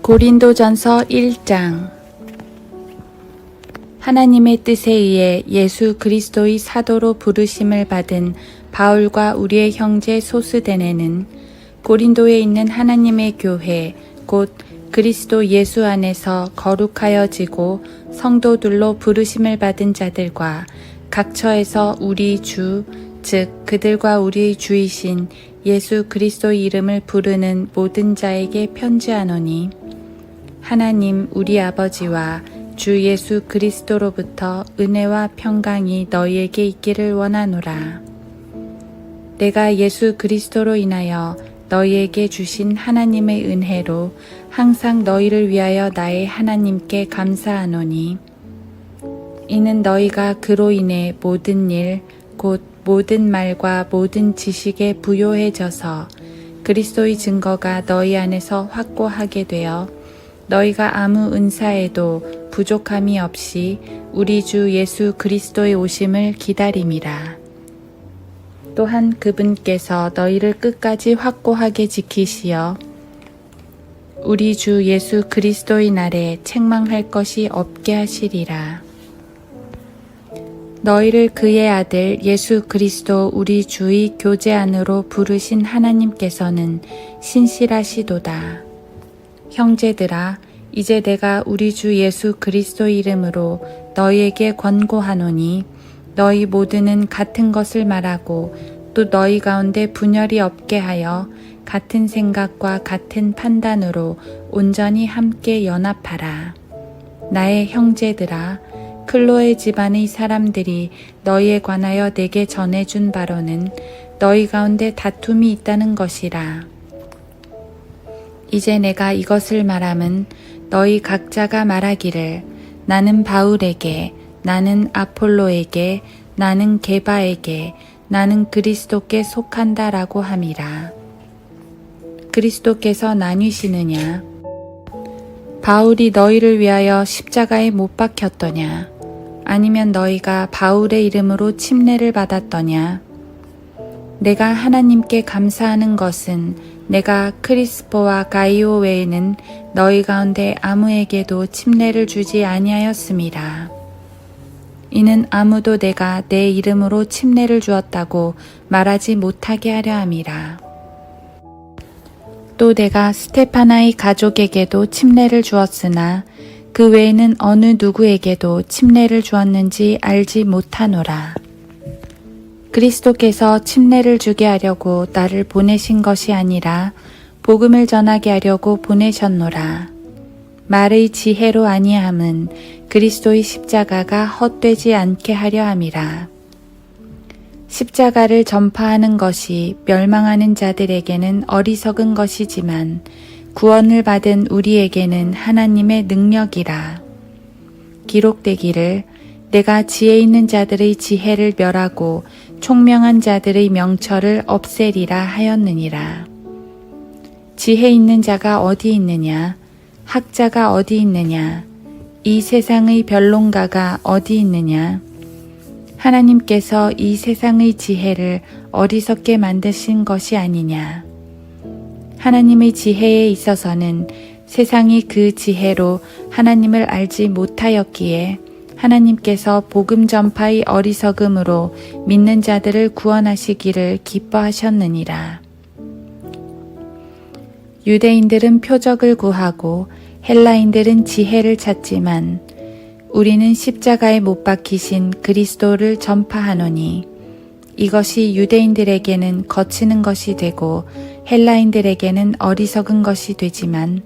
고린도전서 1장. 하나님의 뜻에 의해 예수 그리스도의 사도로 부르심을 받은 바울과 우리의 형제 소스데네는 고린도에 있는 하나님의 교회 곧 그리스도 예수 안에서 거룩하여지고 성도들로 부르심을 받은 자들과 각처에서 우리 주 즉 그들과 우리의 주이신 예수 그리스도의 이름을 부르는 모든 자에게 편지하노니 하나님 우리 아버지와 주 예수 그리스도로부터 은혜와 평강이 너희에게 있기를 원하노라. 내가 예수 그리스도로 인하여 너희에게 주신 하나님의 은혜로 항상 너희를 위하여 나의 하나님께 감사하노니 이는 너희가 그로 인해 모든 일 곧 모든 말과 모든 지식에 부요해져서 그리스도의 증거가 너희 안에서 확고하게 되어 너희가 아무 은사에도 부족함이 없이 우리 주 예수 그리스도의 오심을 기다림이라. 또한 그분께서 너희를 끝까지 확고하게 지키시어 우리 주 예수 그리스도의 날에 책망할 것이 없게 하시리라. 너희를 그의 아들 예수 그리스도 우리 주의 교제 안으로 부르신 하나님께서는 신실하시도다. 형제들아, 이제 내가 우리 주 예수 그리스도 이름으로 너희에게 권고하노니 너희 모두는 같은 것을 말하고 또 너희 가운데 분열이 없게 하여 같은 생각과 같은 판단으로 온전히 함께 연합하라. 나의 형제들아, 클로에 집안의 사람들이 너희에 관하여 내게 전해준 바로는 너희 가운데 다툼이 있다는 것이라. 이제 내가 이것을 말함은 너희 각자가 말하기를 나는 바울에게, 나는 아폴로에게, 나는 게바에게, 나는 그리스도께 속한다라고 함이라. 그리스도께서 나뉘시느냐? 바울이 너희를 위하여 십자가에 못 박혔더냐? 아니면 너희가 바울의 이름으로 침례를 받았더냐? 내가 하나님께 감사하는 것은 내가 크리스포와 가이오 외에는 너희 가운데 아무에게도 침례를 주지 아니하였음이라. 이는 아무도 내가 내 이름으로 침례를 주었다고 말하지 못하게 하려 함이라. 또 내가 스테파나의 가족에게도 침례를 주었으나 그 외에는 어느 누구에게도 침례를 주었는지 알지 못하노라. 그리스도께서 침례를 주게 하려고 나를 보내신 것이 아니라 복음을 전하게 하려고 보내셨노라. 말의 지혜로 아니함은 그리스도의 십자가가 헛되지 않게 하려 함이라. 십자가를 전파하는 것이 멸망하는 자들에게는 어리석은 것이지만 구원을 받은 우리에게는 하나님의 능력이라. 기록되기를 내가 지혜 있는 자들의 지혜를 멸하고 총명한 자들의 명철을 없애리라 하였느니라. 지혜 있는 자가 어디 있느냐? 학자가 어디 있느냐? 이 세상의 변론가가 어디 있느냐? 하나님께서 이 세상의 지혜를 어리석게 만드신 것이 아니냐? 하나님의 지혜에 있어서는 세상이 그 지혜로 하나님을 알지 못하였기에 하나님께서 복음 전파의 어리석음으로 믿는 자들을 구원하시기를 기뻐하셨느니라. 유대인들은 표적을 구하고 헬라인들은 지혜를 찾지만 우리는 십자가에 못 박히신 그리스도를 전파하노니 이것이 유대인들에게는 거치는 것이 되고 헬라인들에게는 어리석은 것이 되지만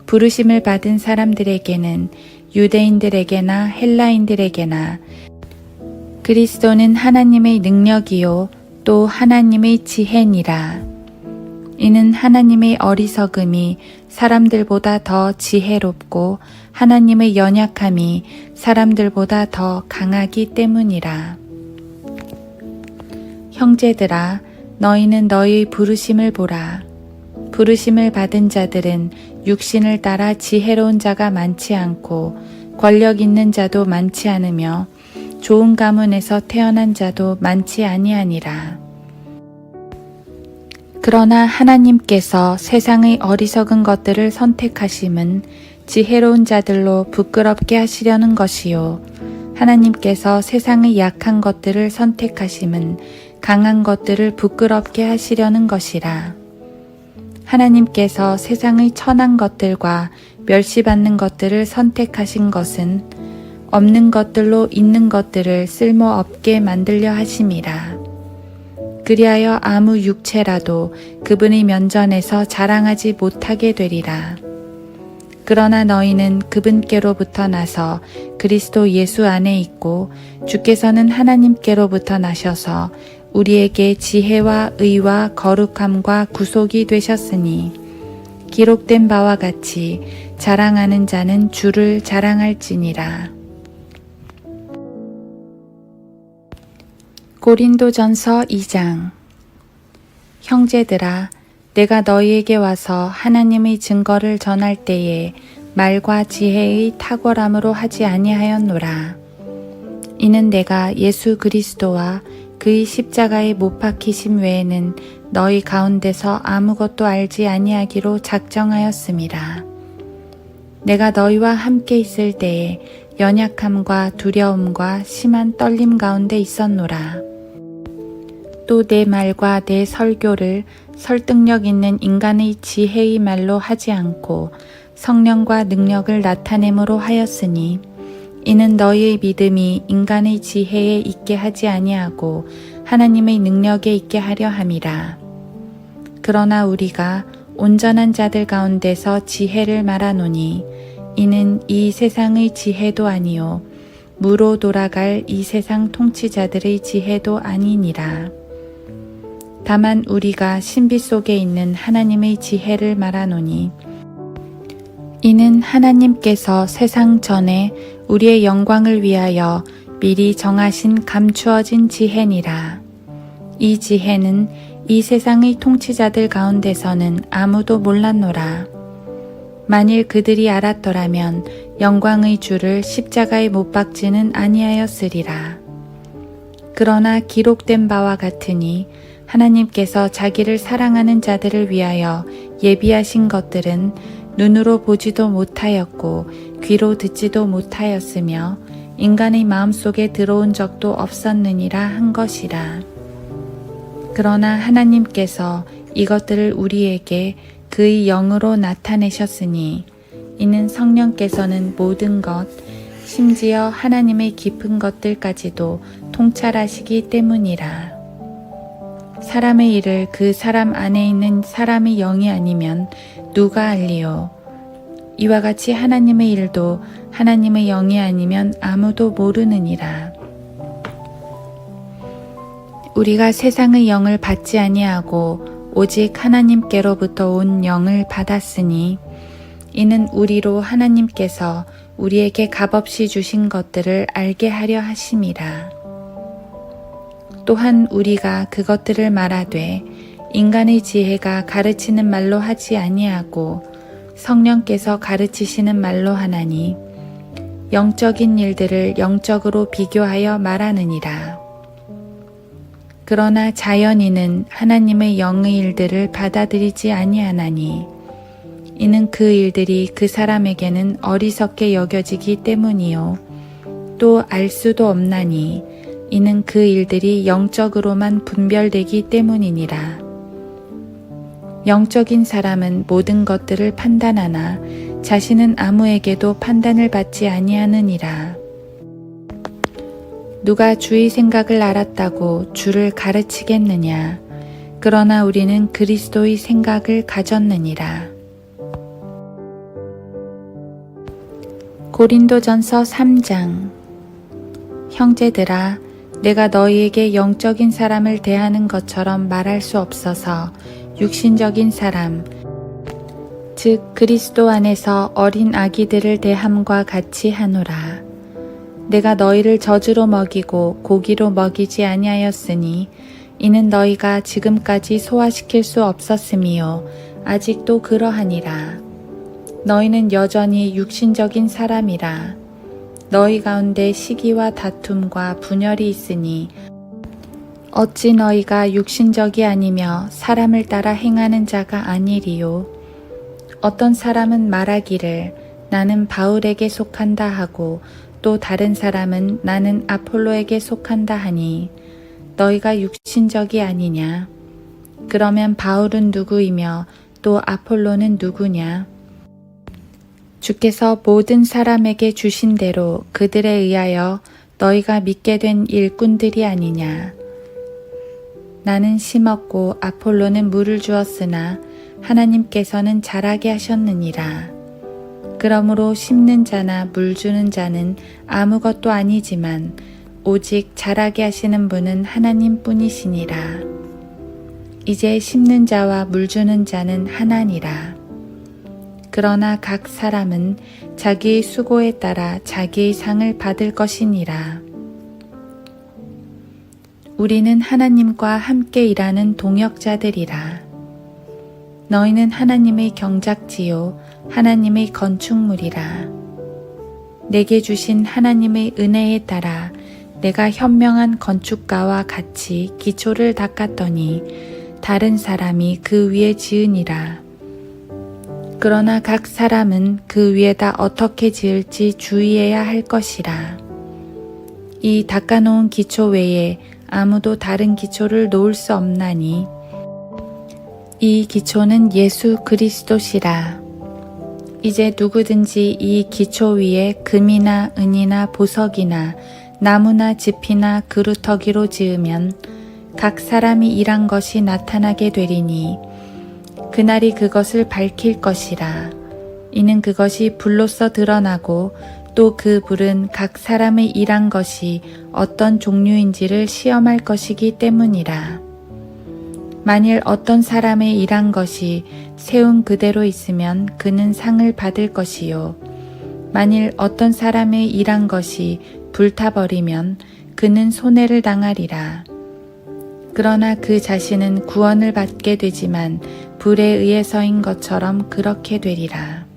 부르심을 받은 사람들에게는 유대인들에게나 헬라인들에게나 그리스도는 하나님의 능력이요 또 하나님의 지혜니라. 이는 하나님의 어리석음이 사람들보다 더 지혜롭고 하나님의 연약함이 사람들보다 더 강하기 때문이라. 형제들아, 너희는 너희 부르심을 보라. 부르심을 받은 자들은 육신을 따라 지혜로운 자가 많지 않고 권력 있는 자도 많지 않으며 좋은 가문에서 태어난 자도 많지 아니하니라. 그러나 하나님께서 세상의 어리석은 것들을 선택하심은 지혜로운 자들로 부끄럽게 하시려는 것이요. 하나님께서 세상의 약한 것들을 선택하심은 강한 것들을 부끄럽게 하시려는 것이라. 하나님께서 세상의 천한 것들과 멸시받는 것들을 선택하신 것은 없는 것들로 있는 것들을 쓸모없게 만들려 하심이라. 그리하여 아무 육체라도 그분의 면전에서 자랑하지 못하게 되리라. 그러나 너희는 그분께로부터 나서 그리스도 예수 안에 있고 주께서는 하나님께로부터 나셔서 우리에게 지혜와 의와 거룩함과 구속이 되셨으니 기록된 바와 같이 자랑하는 자는 주를 자랑할지니라. 고린도전서 2장. 형제들아, 내가 너희에게 와서 하나님의 증거를 전할 때에 말과 지혜의 탁월함으로 하지 아니하였노라. 이는 내가 예수 그리스도와 그의 십자가에 못 박히심 외에는 너희 가운데서 아무것도 알지 아니하기로 작정하였음이라. 내가 너희와 함께 있을 때에 연약함과 두려움과 심한 떨림 가운데 있었노라. 또 내 말과 내 설교를 설득력 있는 인간의 지혜의 말로 하지 않고 성령과 능력을 나타냄으로 하였으니 이는 너희의 믿음이 인간의 지혜에 있게 하지 아니하고 하나님의 능력에 있게 하려 함이라. 그러나 우리가 온전한 자들 가운데서 지혜를 말하노니 이는 이 세상의 지혜도 아니요 무로 돌아갈 이 세상 통치자들의 지혜도 아니니라. 다만 우리가 신비 속에 있는 하나님의 지혜를 말하노니 이는 하나님께서 세상 전에 우리의 영광을 위하여 미리 정하신 감추어진 지혜니라. 이 지혜는 이 세상의 통치자들 가운데서는 아무도 몰랐노라. 만일 그들이 알았더라면 영광의 주를 십자가에 못 박지는 아니하였으리라. 그러나 기록된 바와 같으니 하나님께서 자기를 사랑하는 자들을 위하여 예비하신 것들은 눈으로 보지도 못하였고 귀로 듣지도 못하였으며 인간의 마음속에 들어온 적도 없었느니라 한 것이라. 그러나 하나님께서 이것들을 우리에게 그의 영으로 나타내셨으니 이는 성령께서는 모든 것 심지어 하나님의 깊은 것들까지도 통찰하시기 때문이라. 사람의 일을 그 사람 안에 있는 사람의 영이 아니면 누가 알리요? 이와 같이 하나님의 일도 하나님의 영이 아니면 아무도 모르느니라. 우리가 세상의 영을 받지 아니하고 오직 하나님께로부터 온 영을 받았으니 이는 우리로 하나님께서 우리에게 값없이 주신 것들을 알게 하려 하심이라. 또한 우리가 그것들을 말하되 인간의 지혜가 가르치는 말로 하지 아니하고 성령께서 가르치시는 말로 하나니 영적인 일들을 영적으로 비교하여 말하느니라. 그러나 자연인은 하나님의 영의 일들을 받아들이지 아니하나니 이는 그 일들이 그 사람에게는 어리석게 여겨지기 때문이요 또 알 수도 없나니 이는 그 일들이 영적으로만 분별되기 때문이니라. 영적인 사람은 모든 것들을 판단하나 자신은 아무에게도 판단을 받지 아니하느니라. 누가 주의 생각을 알았다고 주를 가르치겠느냐? 그러나 우리는 그리스도의 생각을 가졌느니라. 고린도전서 3장. 형제들아, 내가 너희에게 영적인 사람을 대하는 것처럼 말할 수 없어서 육신적인 사람, 즉 그리스도 안에서 어린 아기들을 대함과 같이 하노라. 내가 너희를 젖으로 먹이고 고기로 먹이지 아니하였으니 이는 너희가 지금까지 소화시킬 수 없었음이요 아직도 그러하니라. 너희는 여전히 육신적인 사람이라. 너희 가운데 시기와 다툼과 분열이 있으니 어찌 너희가 육신적이 아니며 사람을 따라 행하는 자가 아니리요. 어떤 사람은 말하기를 나는 바울에게 속한다 하고 또 다른 사람은 나는 아폴로에게 속한다 하니 너희가 육신적이 아니냐? 그러면 바울은 누구이며 또 아폴로는 누구냐? 주께서 모든 사람에게 주신 대로 그들에 의하여 너희가 믿게 된 일꾼들이 아니냐? 나는 심었고 아폴로는 물을 주었으나 하나님께서는 자라게 하셨느니라. 그러므로 심는 자나 물 주는 자는 아무것도 아니지만 오직 자라게 하시는 분은 하나님뿐이시니라. 이제 심는 자와 물 주는 자는 하나니라. 그러나 각 사람은 자기의 수고에 따라 자기의 상을 받을 것이니라. 우리는 하나님과 함께 일하는 동역자들이라. 너희는 하나님의 경작지요 하나님의 건축물이라. 내게 주신 하나님의 은혜에 따라 내가 현명한 건축가와 같이 기초를 닦았더니 다른 사람이 그 위에 지으니라. 그러나 각 사람은 그 위에다 어떻게 지을지 주의해야 할 것이라. 이 닦아놓은 기초 외에 아무도 다른 기초를 놓을 수 없나니 이 기초는 예수 그리스도시라. 이제 누구든지 이 기초 위에 금이나 은이나 보석이나 나무나 짚이나 그루터기로 지으면 각 사람이 일한 것이 나타나게 되리니 그날이 그것을 밝힐 것이라. 이는 그것이 불로써 드러나고 또 그 불은 각 사람의 일한 것이 어떤 종류인지를 시험할 것이기 때문이라. 만일 어떤 사람의 일한 것이 세움 그대로 있으면 그는 상을 받을 것이요. 만일 어떤 사람의 일한 것이 불타버리면 그는 손해를 당하리라. 그러나 그 자신은 구원을 받게 되지만 불에 의해서인 것처럼 그렇게 되리라.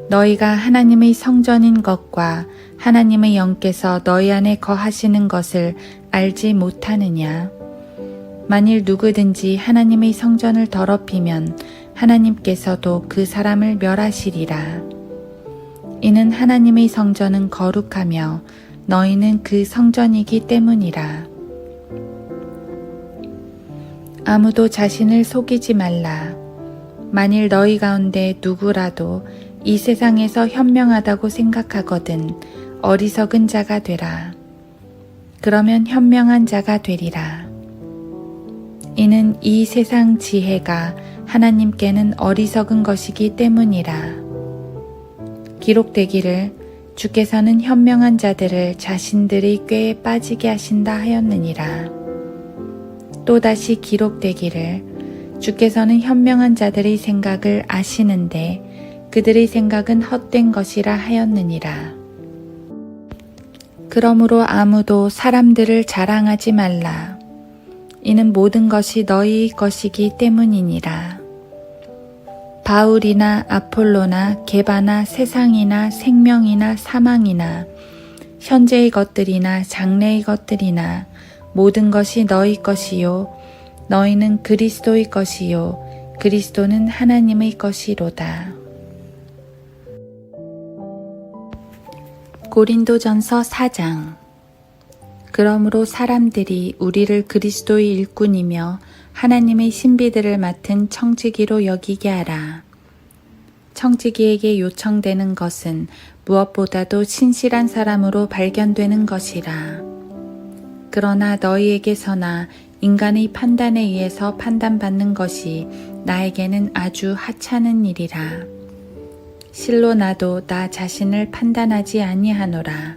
너희가 하나님의 성전인 것과 하나님의 영께서 너희 안에 거하시는 것을 알지 못하느냐? 만일 누구든지 하나님의 성전을 더럽히면 하나님께서도 그 사람을 멸하시리라. 이는 하나님의 성전은 거룩하며 너희는 그 성전이기 때문이라. 아무도 자신을 속이지 말라. 만일 너희 가운데 누구라도 이 세상에서 현명하다고 생각하거든 어리석은 자가 되라. 그러면 현명한 자가 되리라. 이는 이 세상 지혜가 하나님께는 어리석은 것이기 때문이라. 기록되기를 주께서는 현명한 자들을 자신들의 꾀에 빠지게 하신다 하였느니라. 또다시 기록되기를 주께서는 현명한 자들의 생각을 아시는데 그들의 생각은 헛된 것이라 하였느니라. 그러므로 아무도 사람들을 자랑하지 말라. 이는 모든 것이 너희의 것이기 때문이니라. 바울이나 아폴로나 게바나 세상이나 생명이나 사망이나 현재의 것들이나 장래의 것들이나 모든 것이 너희 것이요 너희는 그리스도의 것이요 그리스도는 하나님의 것이로다. 고린도전서 4장. 그러므로 사람들이 우리를 그리스도의 일꾼이며 하나님의 신비들을 맡은 청지기로 여기게 하라. 청지기에게 요청되는 것은 무엇보다도 신실한 사람으로 발견되는 것이라. 그러나 너희에게서나 인간의 판단에 의해서 판단받는 것이 나에게는 아주 하찮은 일이라. 실로 나도 나 자신을 판단하지 아니하노라.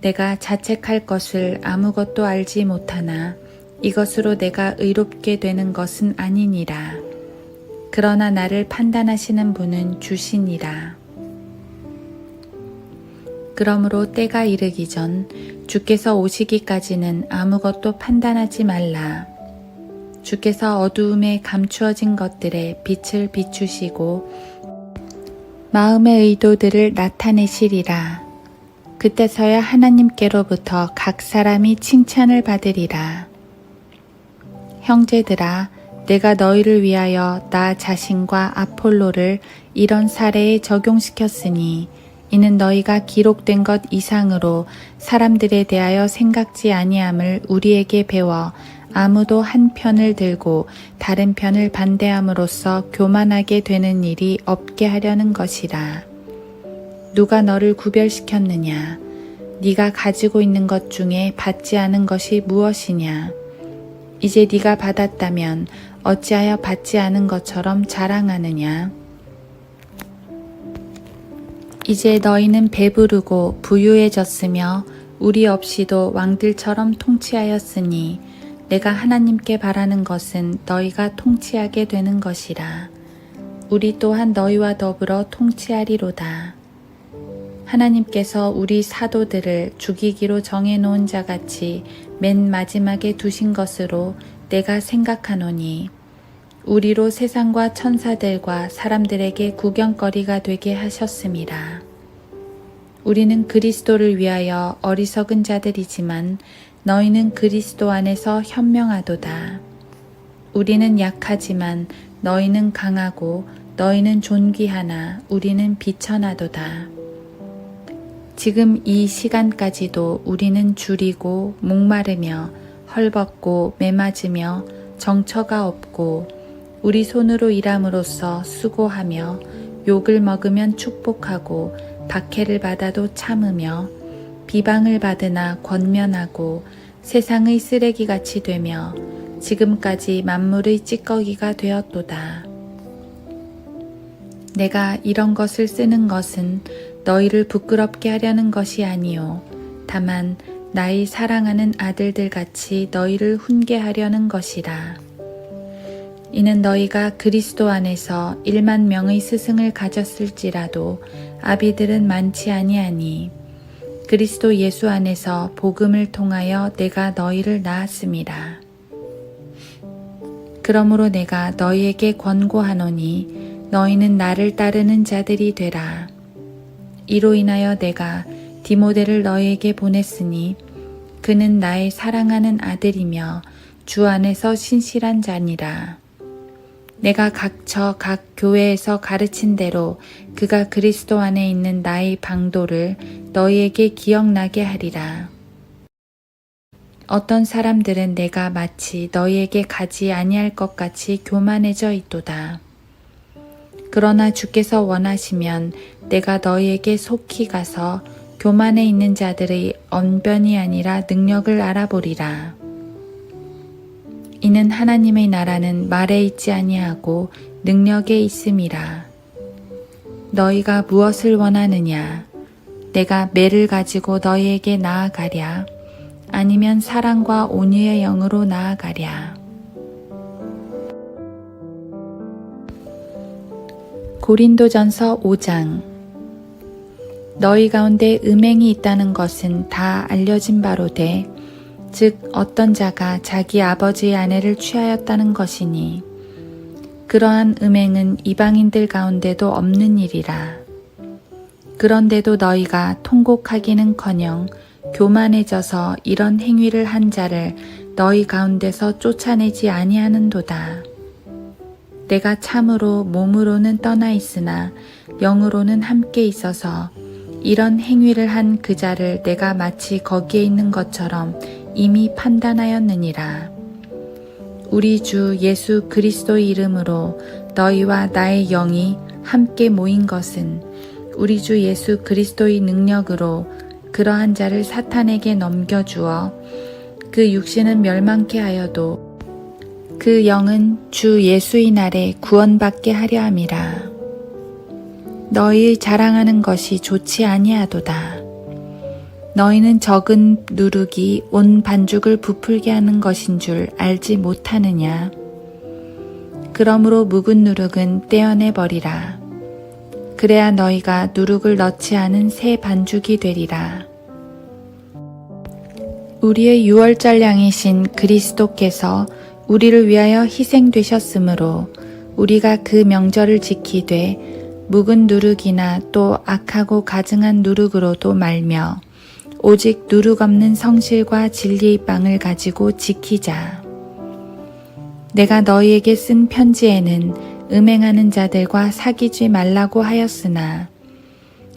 내가 자책할 것을 아무것도 알지 못하나 이것으로 내가 의롭게 되는 것은 아니니라. 그러나 나를 판단하시는 분은 주시니라. 그러므로 때가 이르기 전 주께서 오시기까지는 아무것도 판단하지 말라. 주께서 어두움에 감추어진 것들에 빛을 비추시고 마음의 의도들을 나타내시리라. 그때서야 하나님께로부터 각 사람이 칭찬을 받으리라. 형제들아, 내가 너희를 위하여 나 자신과 아폴로를 이런 사례에 적용시켰으니 이는 너희가 기록된 것 이상으로 사람들에 대하여 생각지 아니함을 우리에게 배워 아무도 한 편을 들고 다른 편을 반대함으로써 교만하게 되는 일이 없게 하려는 것이라. 누가 너를 구별시켰느냐? 네가 가지고 있는 것 중에 받지 않은 것이 무엇이냐? 이제 네가 받았다면 어찌하여 받지 않은 것처럼 자랑하느냐? 이제 너희는 배부르고 부유해졌으며 우리 없이도 왕들처럼 통치하였으니 내가 하나님께 바라는 것은 너희가 통치하게 되는 것이라. 우리 또한 너희와 더불어 통치하리로다. 하나님께서 우리 사도들을 죽이기로 정해놓은 자같이 맨 마지막에 두신 것으로 내가 생각하노니 우리로 세상과 천사들과 사람들에게 구경거리가 되게 하셨음이라. 우리는 그리스도를 위하여 어리석은 자들이지만 너희는 그리스도 안에서 현명하도다. 우리는 약하지만 너희는 강하고 너희는 존귀하나 우리는 비천하도다. 지금 이 시간까지도 우리는 줄이고 목마르며 헐벗고 매맞으며 정처가 없고 우리 손으로 일함으로써 수고하며 욕을 먹으면 축복하고 박해를 받아도 참으며 비방을 받으나 권면하고 세상의 쓰레기같이 되며 지금까지 만물의 찌꺼기가 되었도다. 내가 이런 것을 쓰는 것은 너희를 부끄럽게 하려는 것이 아니요 다만 나의 사랑하는 아들들 같이 너희를 훈계하려는 것이라. 이는 너희가 그리스도 안에서 1만 명의 스승을 가졌을지라도 아비들은 많지 아니하니 그리스도 예수 안에서 복음을 통하여 내가 너희를 낳았음이라. 그러므로 내가 너희에게 권고하노니 너희는 나를 따르는 자들이 되라. 이로 인하여 내가 디모데를 너희에게 보냈으니 그는 나의 사랑하는 아들이며 주 안에서 신실한 자니라. 내가 각처 각 교회에서 가르친 대로 그가 그리스도 안에 있는 나의 방도를 너희에게 기억나게 하리라. 어떤 사람들은 내가 마치 너희에게 가지 아니할 것 같이 교만해져 있도다. 그러나 주께서 원하시면 내가 너희에게 속히 가서 교만해 있는 자들의 언변이 아니라 능력을 알아보리라. 이는 하나님의 나라는 말에 있지 아니하고 능력에 있음이라. 너희가 무엇을 원하느냐? 내가 매를 가지고 너희에게 나아가랴? 아니면 사랑과 온유의 영으로 나아가랴? 고린도전서 5장. 너희 가운데 음행이 있다는 것은 다 알려진 바로되 즉 어떤 자가 자기 아버지의 아내를 취하였다는 것이니 그러한 음행은 이방인들 가운데도 없는 일이라. 그런데도 너희가 통곡하기는커녕 교만해져서 이런 행위를 한 자를 너희 가운데서 쫓아내지 아니하는도다. 내가 참으로 몸으로는 떠나 있으나 영으로는 함께 있어서 이런 행위를 한 그 자를 내가 마치 거기에 있는 것처럼 이미 판단하였느니라. 우리 주 예수 그리스도의 이름으로 너희와 나의 영이 함께 모인 것은 우리 주 예수 그리스도의 능력으로 그러한 자를 사탄에게 넘겨주어 그 육신은 멸망케 하여도 그 영은 주 예수의 날에 구원받게 하려 함이라. 너희의 자랑하는 것이 좋지 아니하도다. 너희는 적은 누룩이 온 반죽을 부풀게 하는 것인 줄 알지 못하느냐? 그러므로 묵은 누룩은 떼어내 버리라. 그래야 너희가 누룩을 넣지 않은 새 반죽이 되리라. 우리의 유월절량이신 그리스도께서 우리를 위하여 희생되셨으므로 우리가 그 명절을 지키되 묵은 누룩이나 또 악하고 가증한 누룩으로도 말며 오직 누룩 없는 성실과 진리의 빵을 가지고 지키자. 내가 너희에게 쓴 편지에는 음행하는 자들과 사귀지 말라고 하였으나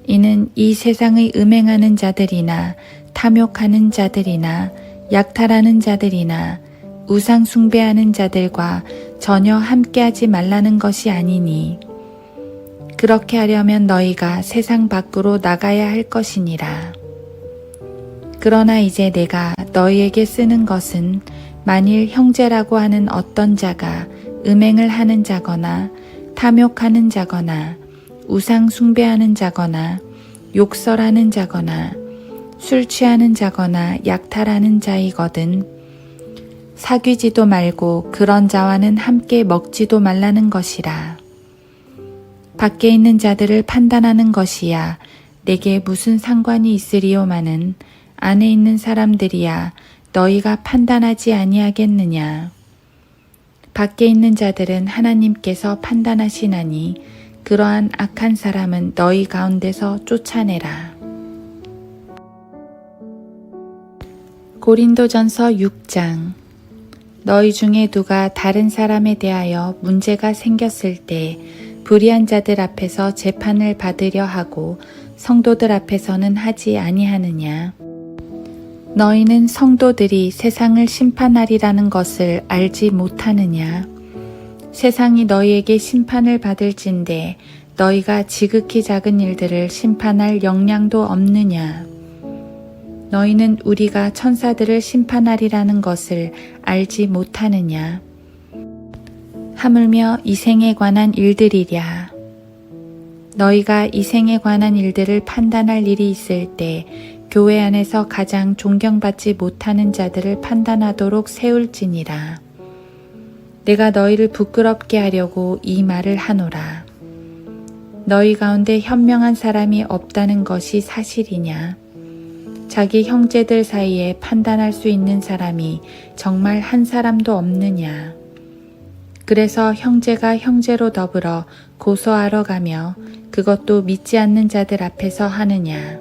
이는 이 세상의 음행하는 자들이나 탐욕하는 자들이나 약탈하는 자들이나 우상 숭배하는 자들과 전혀 함께하지 말라는 것이 아니니 그렇게 하려면 너희가 세상 밖으로 나가야 할 것이니라. 그러나 이제 내가 너희에게 쓰는 것은 만일 형제라고 하는 어떤 자가 음행을 하는 자거나 탐욕하는 자거나 우상 숭배하는 자거나 욕설하는 자거나 술 취하는 자거나 약탈하는 자이거든 사귀지도 말고 그런 자와는 함께 먹지도 말라는 것이라. 밖에 있는 자들을 판단하는 것이야 내게 무슨 상관이 있으리요마는 안에 있는 사람들이야 너희가 판단하지 아니하겠느냐. 밖에 있는 자들은 하나님께서 판단하시나니 그러한 악한 사람은 너희 가운데서 쫓아내라. 고린도전서 6장. 너희 중에 누가 다른 사람에 대하여 문제가 생겼을 때 불의한 자들 앞에서 재판을 받으려 하고 성도들 앞에서는 하지 아니하느냐. 너희는 성도들이 세상을 심판하리라는 것을 알지 못하느냐. 세상이 너희에게 심판을 받을진대 너희가 지극히 작은 일들을 심판할 역량도 없느냐. 너희는 우리가 천사들을 심판하리라는 것을 알지 못하느냐. 하물며 이 생에 관한 일들이랴. 너희가 이 생에 관한 일들을 판단할 일이 있을 때 교회 안에서 가장 존경받지 못하는 자들을 판단하도록 세울지니라. 내가 너희를 부끄럽게 하려고 이 말을 하노라. 너희 가운데 현명한 사람이 없다는 것이 사실이냐? 자기 형제들 사이에 판단할 수 있는 사람이 정말 한 사람도 없느냐? 그래서 형제가 형제로 더불어 고소하러 가며 그것도 믿지 않는 자들 앞에서 하느냐?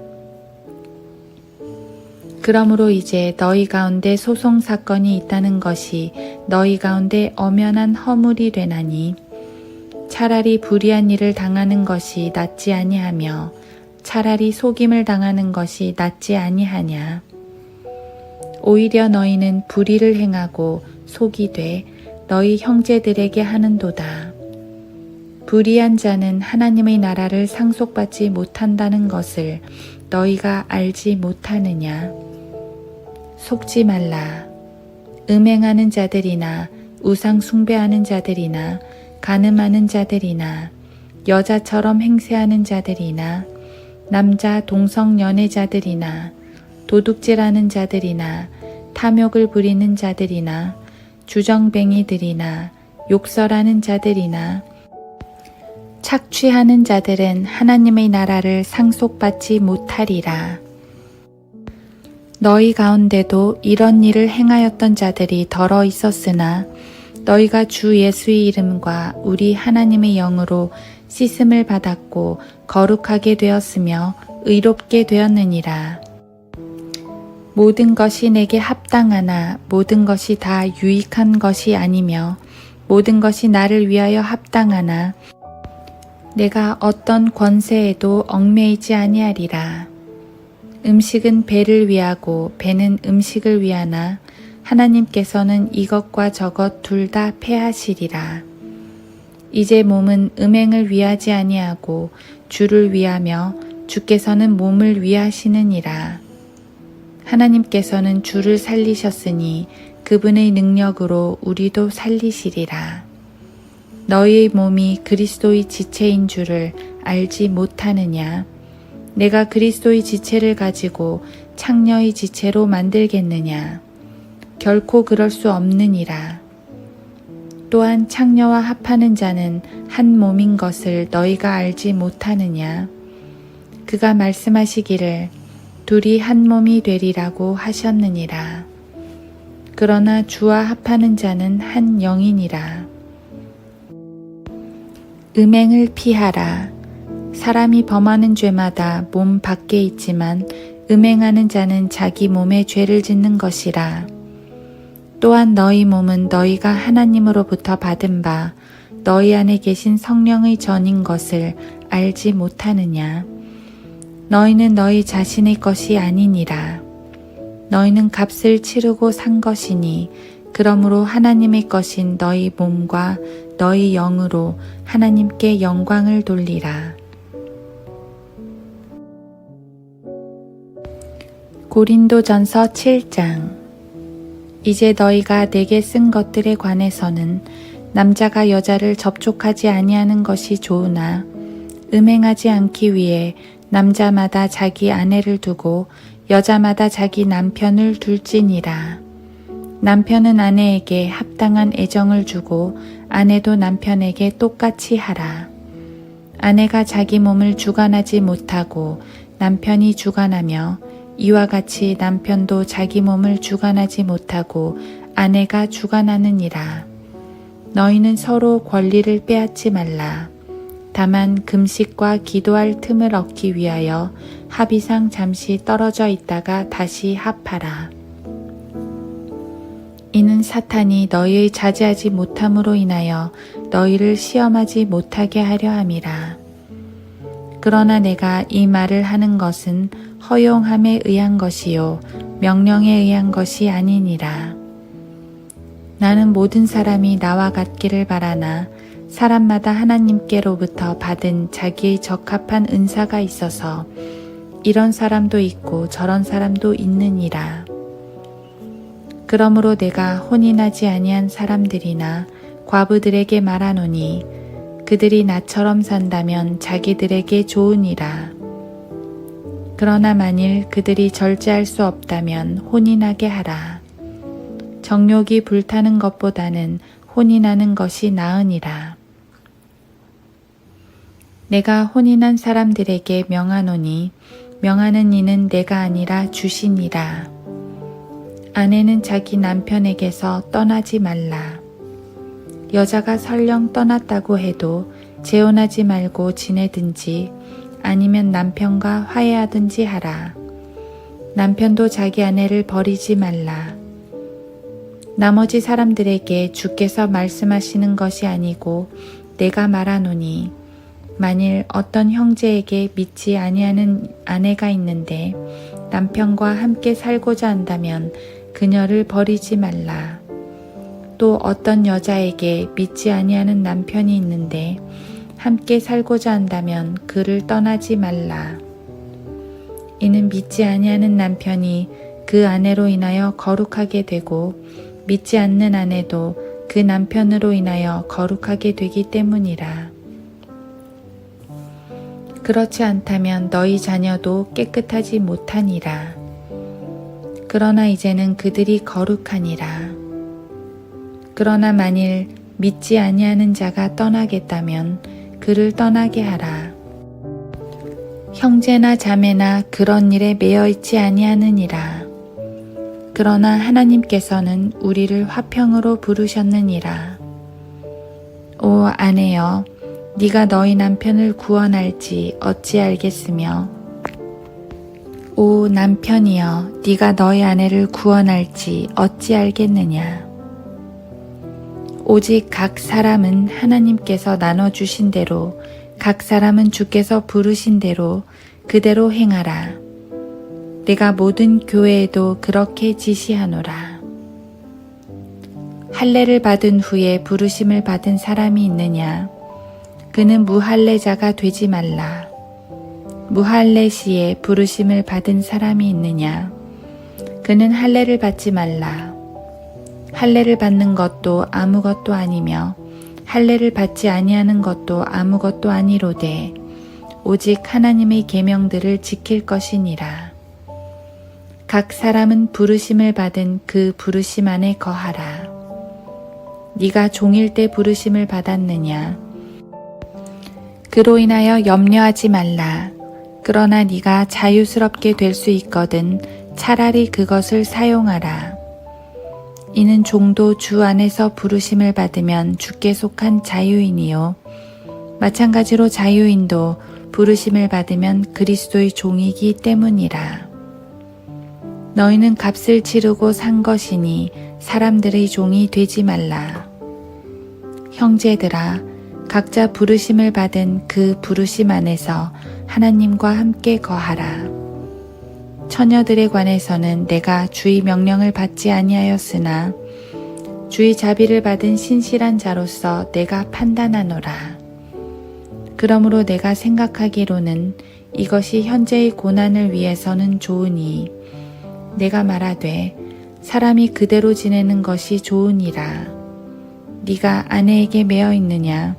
그러므로 이제 너희 가운데 소송 사건이 있다는 것이 너희 가운데 엄연한 허물이 되나니 차라리 불의한 일을 당하는 것이 낫지 아니하며 차라리 속임을 당하는 것이 낫지 아니하냐. 오히려 너희는 불의를 행하고 속이되 너희 형제들에게 하는도다. 불의한 자는 하나님의 나라를 상속받지 못한다는 것을 너희가 알지 못하느냐. 속지 말라. 음행하는 자들이나 우상 숭배하는 자들이나 간음하는 자들이나 여자처럼 행세하는 자들이나 남자 동성 연애자들이나 도둑질하는 자들이나 탐욕을 부리는 자들이나 주정뱅이들이나 욕설하는 자들이나 착취하는 자들은 하나님의 나라를 상속받지 못하리라. 너희 가운데도 이런 일을 행하였던 자들이 더러 있었으나 너희가 주 예수의 이름과 우리 하나님의 영으로 씻음을 받았고 거룩하게 되었으며 의롭게 되었느니라. 모든 것이 내게 합당하나 모든 것이 다 유익한 것이 아니며 모든 것이 나를 위하여 합당하나 내가 어떤 권세에도 얽매이지 아니하리라. 음식은 배를 위하고 배는 음식을 위하나 하나님께서는 이것과 저것 둘 다 패하시리라. 이제 몸은 음행을 위하지 아니하고 주를 위하며 주께서는 몸을 위하시느니라. 하나님께서는 주를 살리셨으니 그분의 능력으로 우리도 살리시리라. 너희의 몸이 그리스도의 지체인 줄을 알지 못하느냐? 내가 그리스도의 지체를 가지고 창녀의 지체로 만들겠느냐? 결코 그럴 수 없느니라. 또한 창녀와 합하는 자는 한 몸인 것을 너희가 알지 못하느냐? 그가 말씀하시기를 둘이 한 몸이 되리라고 하셨느니라. 그러나 주와 합하는 자는 한 영이니라. 음행을 피하라. 사람이 범하는 죄마다 몸 밖에 있지만 음행하는 자는 자기 몸에 죄를 짓는 것이라. 또한 너희 몸은 너희가 하나님으로부터 받은 바 너희 안에 계신 성령의 전인 것을 알지 못하느냐. 너희는 너희 자신의 것이 아니니라. 너희는 값을 치르고 산 것이니 그러므로 하나님의 것인 너희 몸과 너희 영으로 하나님께 영광을 돌리라. 고린도전서 7장. 이제 너희가 내게 쓴 것들에 관해서는 남자가 여자를 접촉하지 아니하는 것이 좋으나 음행하지 않기 위해 남자마다 자기 아내를 두고 여자마다 자기 남편을 둘지니라. 남편은 아내에게 합당한 애정을 주고 아내도 남편에게 똑같이 하라. 아내가 자기 몸을 주관하지 못하고 남편이 주관하며 이와 같이 남편도 자기 몸을 주관하지 못하고 아내가 주관하느니라. 너희는 서로 권리를 빼앗지 말라. 다만 금식과 기도할 틈을 얻기 위하여 합의상 잠시 떨어져 있다가 다시 합하라. 이는 사탄이 너희의 자제하지 못함으로 인하여 너희를 시험하지 못하게 하려 함이라. 그러나 내가 이 말을 하는 것은 허용함에 의한 것이요 명령에 의한 것이 아니니라. 나는 모든 사람이 나와 같기를 바라나 사람마다 하나님께로부터 받은 자기의 적합한 은사가 있어서 이런 사람도 있고 저런 사람도 있느니라. 그러므로 내가 혼인하지 아니한 사람들이나 과부들에게 말하노니 그들이 나처럼 산다면 자기들에게 좋으니라. 그러나 만일 그들이 절제할 수 없다면 혼인하게 하라. 정욕이 불타는 것보다는 혼인하는 것이 나으니라. 내가 혼인한 사람들에게 명하노니 명하는 이는 내가 아니라 주시니라. 아내는 자기 남편에게서 떠나지 말라. 여자가 설령 떠났다고 해도 재혼하지 말고 지내든지 아니면 남편과 화해하든지 하라. 남편도 자기 아내를 버리지 말라. 나머지 사람들에게 주께서 말씀하시는 것이 아니고 내가 말하노니 만일 어떤 형제에게 믿지 아니하는 아내가 있는데 남편과 함께 살고자 한다면 그녀를 버리지 말라. 또 어떤 여자에게 믿지 아니하는 남편이 있는데 함께 살고자 한다면 그를 떠나지 말라. 이는 믿지 아니하는 남편이 그 아내로 인하여 거룩하게 되고 믿지 않는 아내도 그 남편으로 인하여 거룩하게 되기 때문이라. 그렇지 않다면 너희 자녀도 깨끗하지 못하니라. 그러나 이제는 그들이 거룩하니라. 그러나 만일 믿지 아니하는 자가 떠나겠다면 그를 떠나게 하라. 형제나 자매나 그런 일에 매여 있지 아니하느니라. 그러나 하나님께서는 우리를 화평으로 부르셨느니라. 오 아내여, 네가 너희 남편을 구원할지 어찌 알겠으며 오 남편이여, 네가 너희 아내를 구원할지 어찌 알겠느냐. 오직 각 사람은 하나님께서 나눠주신 대로 각 사람은 주께서 부르신 대로 그대로 행하라. 내가 모든 교회에도 그렇게 지시하노라. 할례를 받은 후에 부르심을 받은 사람이 있느냐? 그는 무할례자가 되지 말라. 무할례 시에 부르심을 받은 사람이 있느냐? 그는 할례를 받지 말라. 할례를 받는 것도 아무것도 아니며 할례를 받지 아니하는 것도 아무것도 아니로되 오직 하나님의 계명들을 지킬 것이니라. 각 사람은 부르심을 받은 그 부르심 안에 거하라. 네가 종일 때 부르심을 받았느냐? 그로 인하여 염려하지 말라. 그러나 네가 자유스럽게 될 수 있거든 차라리 그것을 사용하라. 이는 종도 주 안에서 부르심을 받으면 주께 속한 자유인이요 마찬가지로 자유인도 부르심을 받으면 그리스도의 종이기 때문이라. 너희는 값을 치르고 산 것이니 사람들의 종이 되지 말라. 형제들아, 각자 부르심을 받은 그 부르심 안에서 하나님과 함께 거하라. 처녀들에 관해서는 내가 주의 명령을 받지 아니하였으나 주의 자비를 받은 신실한 자로서 내가 판단하노라. 그러므로 내가 생각하기로는 이것이 현재의 고난을 위해서는 좋으니 내가 말하되 사람이 그대로 지내는 것이 좋으니라. 네가 아내에게 매어 있느냐?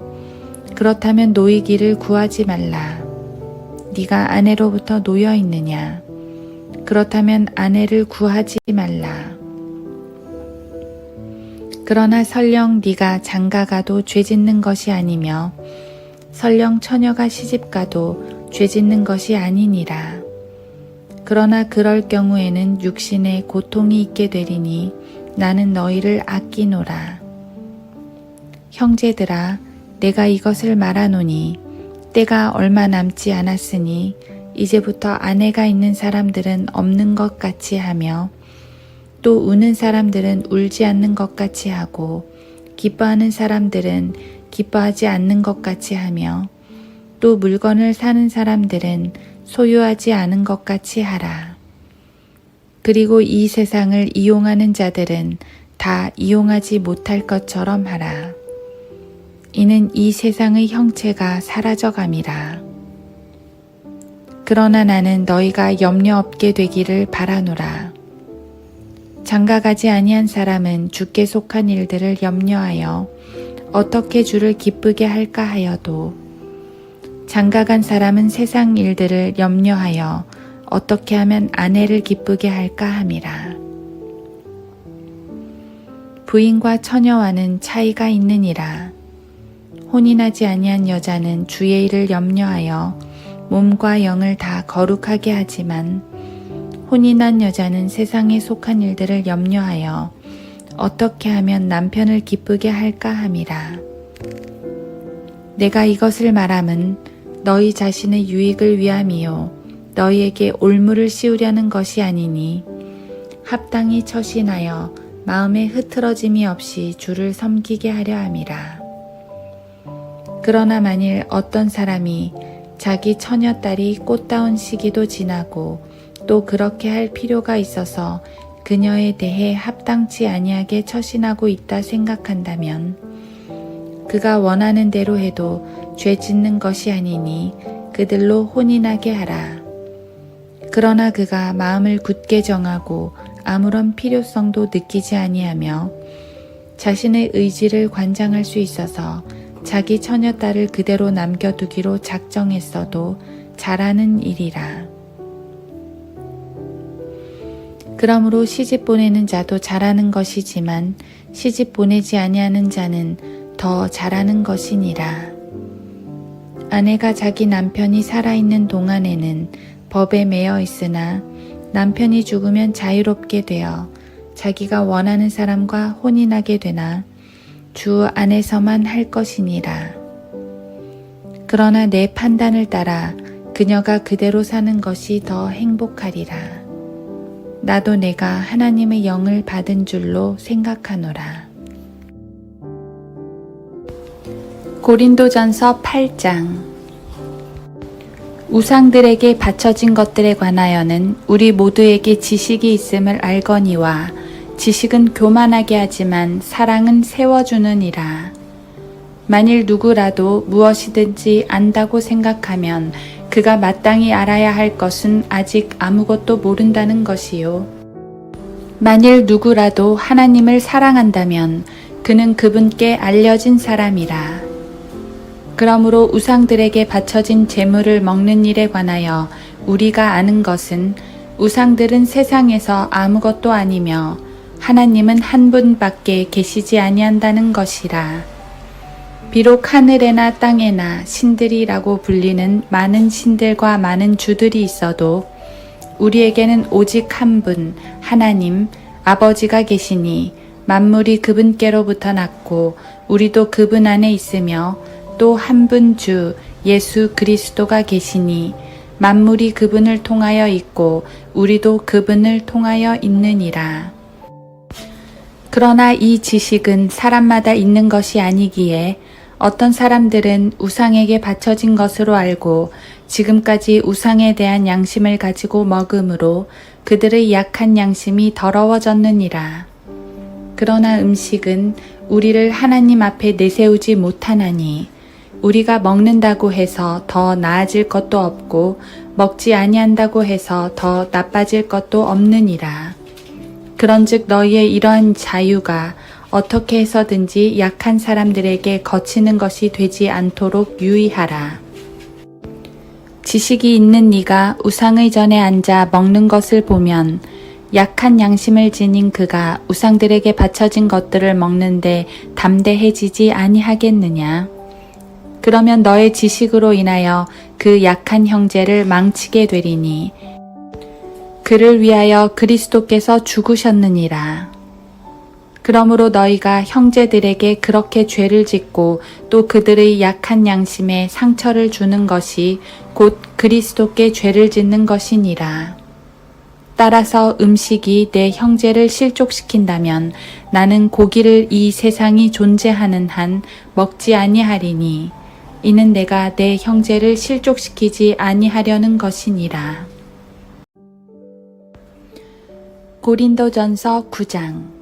그렇다면 노이기를 구하지 말라. 네가 아내로부터 놓여 있느냐? 그렇다면 아내를 구하지 말라. 그러나 설령 네가 장가가도 죄짓는 것이 아니며 설령 처녀가 시집가도 죄짓는 것이 아니니라. 그러나 그럴 경우에는 육신에 고통이 있게 되리니 나는 너희를 아끼노라. 형제들아, 내가 이것을 말하노니 때가 얼마 남지 않았으니 이제부터 아내가 있는 사람들은 없는 것 같이 하며 또 우는 사람들은 울지 않는 것 같이 하고 기뻐하는 사람들은 기뻐하지 않는 것 같이 하며 또 물건을 사는 사람들은 소유하지 않은 것 같이 하라. 그리고 이 세상을 이용하는 자들은 다 이용하지 못할 것처럼 하라. 이는 이 세상의 형체가 사라져감이라. 그러나 나는 너희가 염려 없게 되기를 바라노라. 장가가지 아니한 사람은 주께 속한 일들을 염려하여 어떻게 주를 기쁘게 할까 하여도 장가간 사람은 세상 일들을 염려하여 어떻게 하면 아내를 기쁘게 할까 함이라. 부인과 처녀와는 차이가 있느니라. 혼인하지 아니한 여자는 주의 일을 염려하여 몸과 영을 다 거룩하게 하지만 혼인한 여자는 세상에 속한 일들을 염려하여 어떻게 하면 남편을 기쁘게 할까 함이라. 내가 이것을 말함은 너희 자신의 유익을 위함이요 너희에게 올무를 씌우려는 것이 아니니 합당히 처신하여 마음에 흐트러짐이 없이 주를 섬기게 하려 함이라. 그러나 만일 어떤 사람이 자기 처녀딸이 꽃다운 시기도 지나고 또 그렇게 할 필요가 있어서 그녀에 대해 합당치 아니하게 처신하고 있다 생각한다면 그가 원하는 대로 해도 죄 짓는 것이 아니니 그들로 혼인하게 하라. 그러나 그가 마음을 굳게 정하고 아무런 필요성도 느끼지 아니하며 자신의 의지를 관장할 수 있어서 자기 처녀딸을 그대로 남겨두기로 작정했어도 잘하는 일이라. 그러므로 시집 보내는 자도 잘하는 것이지만 시집 보내지 아니하는 자는 더 잘하는 것이니라. 아내가 자기 남편이 살아있는 동안에는 법에 매여 있으나 남편이 죽으면 자유롭게 되어 자기가 원하는 사람과 혼인하게 되나 주 안에서만 할 것이니라. 그러나 내 판단을 따라 그녀가 그대로 사는 것이 더 행복하리라. 나도 내가 하나님의 영을 받은 줄로 생각하노라. 고린도전서 8장. 우상들에게 바쳐진 것들에 관하여는 우리 모두에게 지식이 있음을 알거니와 지식은 교만하게 하지만 사랑은 세워주느니라. 만일 누구라도 무엇이든지 안다고 생각하면 그가 마땅히 알아야 할 것은 아직 아무것도 모른다는 것이요. 만일 누구라도 하나님을 사랑한다면 그는 그분께 알려진 사람이라. 그러므로 우상들에게 바쳐진 제물을 먹는 일에 관하여 우리가 아는 것은 우상들은 세상에서 아무것도 아니며 하나님은 한 분밖에 계시지 아니한다는 것이라. 비록 하늘에나 땅에나 신들이라고 불리는 많은 신들과 많은 주들이 있어도 우리에게는 오직 한 분, 하나님, 아버지가 계시니 만물이 그분께로부터 났고 우리도 그분 안에 있으며 또 한 분 주, 예수 그리스도가 계시니 만물이 그분을 통하여 있고 우리도 그분을 통하여 있느니라. 그러나 이 지식은 사람마다 있는 것이 아니기에 어떤 사람들은 우상에게 바쳐진 것으로 알고 지금까지 우상에 대한 양심을 가지고 먹음으로 그들의 약한 양심이 더러워졌느니라. 그러나 음식은 우리를 하나님 앞에 내세우지 못하나니 우리가 먹는다고 해서 더 나아질 것도 없고 먹지 아니한다고 해서 더 나빠질 것도 없느니라. 그런즉 너희의 이러한 자유가 어떻게 해서든지 약한 사람들에게 거치는 것이 되지 않도록 유의하라. 지식이 있는 네가 우상의 전에 앉아 먹는 것을 보면 약한 양심을 지닌 그가 우상들에게 바쳐진 것들을 먹는데 담대해지지 아니하겠느냐. 그러면 너의 지식으로 인하여 그 약한 형제를 망치게 되리니 그를 위하여 그리스도께서 죽으셨느니라. 그러므로 너희가 형제들에게 그렇게 죄를 짓고 또 그들의 약한 양심에 상처를 주는 것이 곧 그리스도께 죄를 짓는 것이니라. 따라서 음식이 내 형제를 실족시킨다면 나는 고기를 이 세상이 존재하는 한 먹지 아니하리니 이는 내가 내 형제를 실족시키지 아니하려는 것이니라. 고린도전서 9장.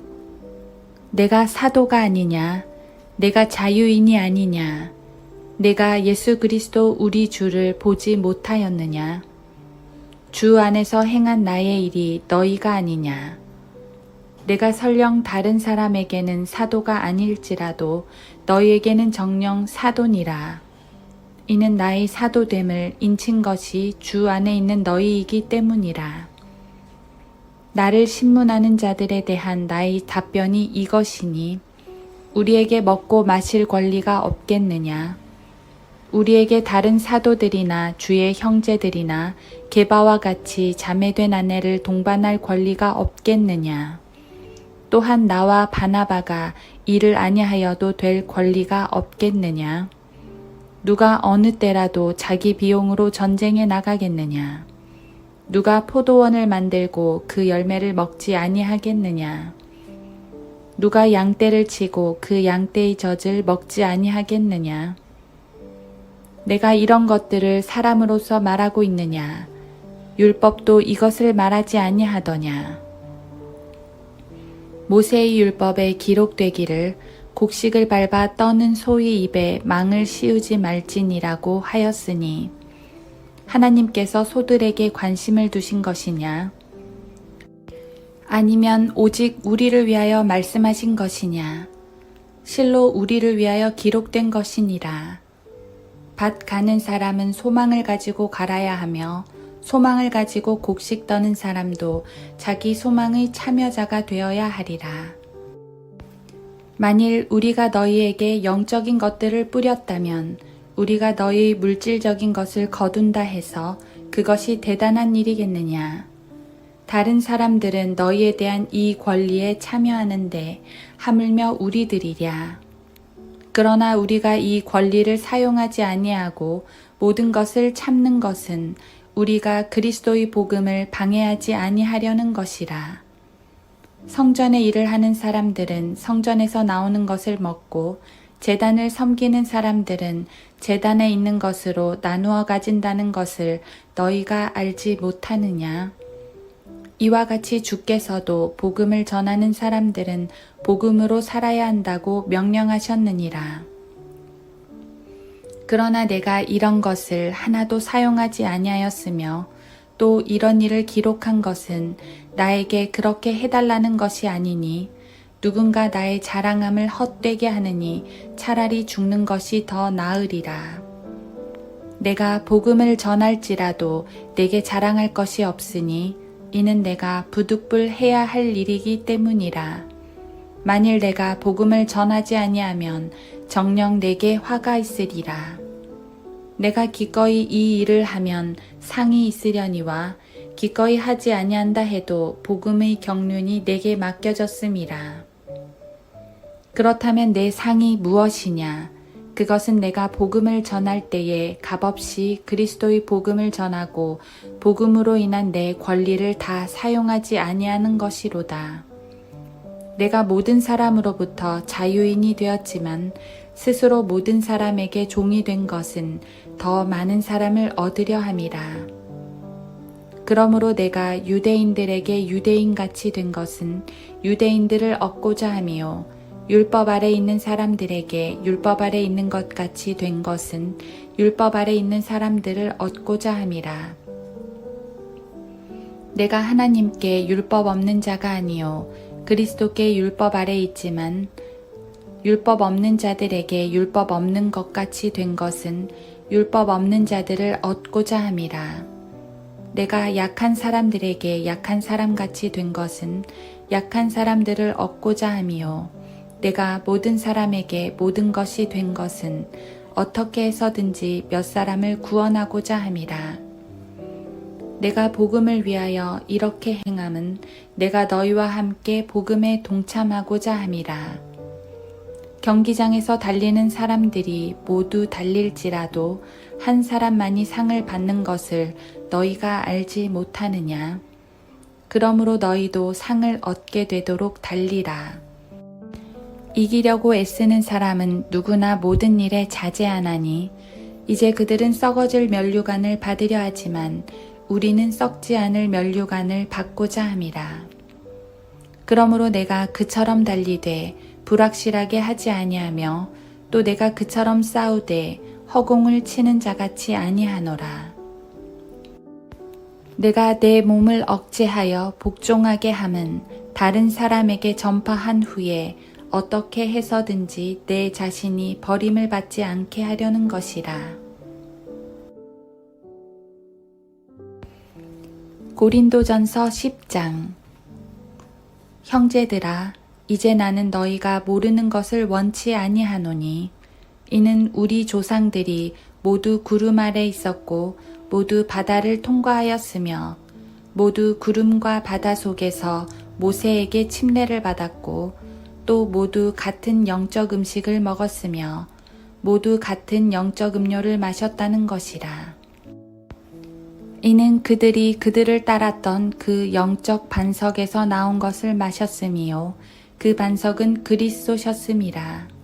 내가 사도가 아니냐? 내가 자유인이 아니냐? 내가 예수 그리스도 우리 주를 보지 못하였느냐? 주 안에서 행한 나의 일이 너희가 아니냐? 내가 설령 다른 사람에게는 사도가 아닐지라도 너희에게는 정녕 사도니라. 이는 나의 사도됨을 인친 것이 주 안에 있는 너희이기 때문이라. 나를 신문하는 자들에 대한 나의 답변이 이것이니 우리에게 먹고 마실 권리가 없겠느냐? 우리에게 다른 사도들이나 주의 형제들이나 게바와 같이 자매된 아내를 동반할 권리가 없겠느냐? 또한 나와 바나바가 일을 아니하여도 될 권리가 없겠느냐? 누가 어느 때라도 자기 비용으로 전쟁에 나가겠느냐? 누가 포도원을 만들고 그 열매를 먹지 아니하겠느냐? 누가 양떼를 치고 그 양떼의 젖을 먹지 아니하겠느냐? 내가 이런 것들을 사람으로서 말하고 있느냐? 율법도 이것을 말하지 아니하더냐? 모세의 율법에 기록되기를 곡식을 밟아 떠는 소의 입에 망을 씌우지 말지니라고 하였으니 하나님께서 소들에게 관심을 두신 것이냐? 아니면 오직 우리를 위하여 말씀하신 것이냐? 실로 우리를 위하여 기록된 것이니라. 밭 가는 사람은 소망을 가지고 갈아야 하며 소망을 가지고 곡식 떠는 사람도 자기 소망의 참여자가 되어야 하리라. 만일 우리가 너희에게 영적인 것들을 뿌렸다면 우리가 너희 물질적인 것을 거둔다 해서 그것이 대단한 일이겠느냐? 다른 사람들은 너희에 대한 이 권리에 참여하는데 하물며 우리들이랴. 그러나 우리가 이 권리를 사용하지 아니하고 모든 것을 참는 것은 우리가 그리스도의 복음을 방해하지 아니하려는 것이라. 성전의 일을 하는 사람들은 성전에서 나오는 것을 먹고 제단을 섬기는 사람들은 제단에 있는 것으로 나누어 가진다는 것을 너희가 알지 못하느냐? 이와 같이 주께서도 복음을 전하는 사람들은 복음으로 살아야 한다고 명령하셨느니라. 그러나 내가 이런 것을 하나도 사용하지 아니하였으며 또 이런 일을 기록한 것은 나에게 그렇게 해달라는 것이 아니니 누군가 나의 자랑함을 헛되게 하느니 차라리 죽는 것이 더 나으리라. 내가 복음을 전할지라도 내게 자랑할 것이 없으니 이는 내가 부득불 해야 할 일이기 때문이라. 만일 내가 복음을 전하지 아니하면 정녕 내게 화가 있으리라. 내가 기꺼이 이 일을 하면 상이 있으려니와 기꺼이 하지 아니한다 해도 복음의 경륜이 내게 맡겨졌음이라. 그렇다면 내 상이 무엇이냐? 그것은 내가 복음을 전할 때에 값없이 그리스도의 복음을 전하고 복음으로 인한 내 권리를 다 사용하지 아니하는 것이로다. 내가 모든 사람으로부터 자유인이 되었지만 스스로 모든 사람에게 종이 된 것은 더 많은 사람을 얻으려 함이라. 그러므로 내가 유대인들에게 유대인같이 된 것은 유대인들을 얻고자 함이요 율법 아래 있는 사람들에게 율법 아래 있는 것 같이 된 것은 율법 아래 있는 사람들을 얻고자 함이라. 내가 하나님께 율법 없는 자가 아니요 그리스도께 율법 아래 있지만 율법 없는 자들에게 율법 없는 것 같이 된 것은 율법 없는 자들을 얻고자 함이라. 내가 약한 사람들에게 약한 사람같이 된 것은 약한 사람들을 얻고자 함이요 내가 모든 사람에게 모든 것이 된 것은 어떻게 해서든지 몇 사람을 구원하고자 함이라. 내가 복음을 위하여 이렇게 행함은 내가 너희와 함께 복음에 동참하고자 함이라. 경기장에서 달리는 사람들이 모두 달릴지라도 한 사람만이 상을 받는 것을 너희가 알지 못하느냐. 그러므로 너희도 상을 얻게 되도록 달리라. 이기려고 애쓰는 사람은 누구나 모든 일에 자제하나니 이제 그들은 썩어질 면류관을 받으려 하지만 우리는 썩지 않을 면류관을 받고자 함이라. 그러므로 내가 그처럼 달리되 불확실하게 하지 아니하며 또 내가 그처럼 싸우되 허공을 치는 자같이 아니하노라. 내가 내 몸을 억제하여 복종하게 함은 다른 사람에게 전파한 후에 어떻게 해서든지 내 자신이 버림을 받지 않게 하려는 것이라. 고린도전서 10장. 형제들아, 이제 나는 너희가 모르는 것을 원치 아니하노니 이는 우리 조상들이 모두 구름 아래 있었고 모두 바다를 통과하였으며 모두 구름과 바다 속에서 모세에게 침례를 받았고 또 모두 같은 영적 음식을 먹었으며 모두 같은 영적 음료를 마셨다는 것이라. 이는 그들이 그들을 따랐던 그 영적 반석에서 나온 것을 마셨음이요 그 반석은 그리스도셨음이라.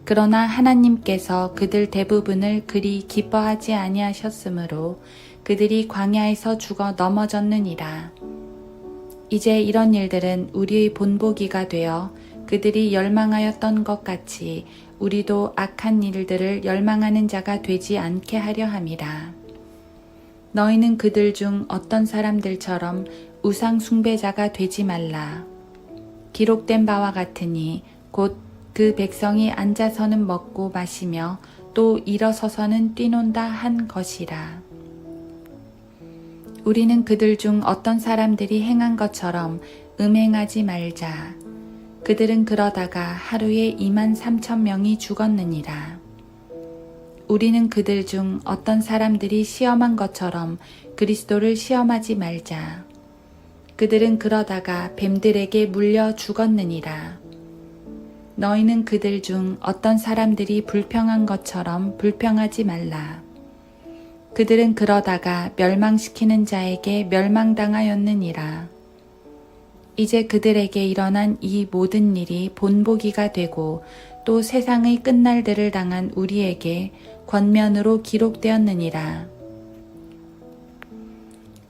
그러나 하나님께서 그들 대부분을 그리 기뻐하지 아니하셨으므로 그들이 광야에서 죽어 넘어졌느니라. 이제 이런 일들은 우리의 본보기가 되어 그들이 열망하였던 것 같이 우리도 악한 일들을 열망하는 자가 되지 않게 하려 함이라. 너희는 그들 중 어떤 사람들처럼 우상 숭배자가 되지 말라. 기록된 바와 같으니 곧 그 백성이 앉아서는 먹고 마시며 또 일어서서는 뛰논다 한 것이라. 우리는 그들 중 어떤 사람들이 행한 것처럼 음행하지 말자. 그들은 그러다가 하루에 23,000명이 죽었느니라. 우리는 그들 중 어떤 사람들이 시험한 것처럼 그리스도를 시험하지 말자. 그들은 그러다가 뱀들에게 물려 죽었느니라. 너희는 그들 중 어떤 사람들이 불평한 것처럼 불평하지 말라. 그들은 그러다가 멸망시키는 자에게 멸망당하였느니라. 이제 그들에게 일어난 이 모든 일이 본보기가 되고 또 세상의 끝날들을 당한 우리에게 권면으로 기록되었느니라.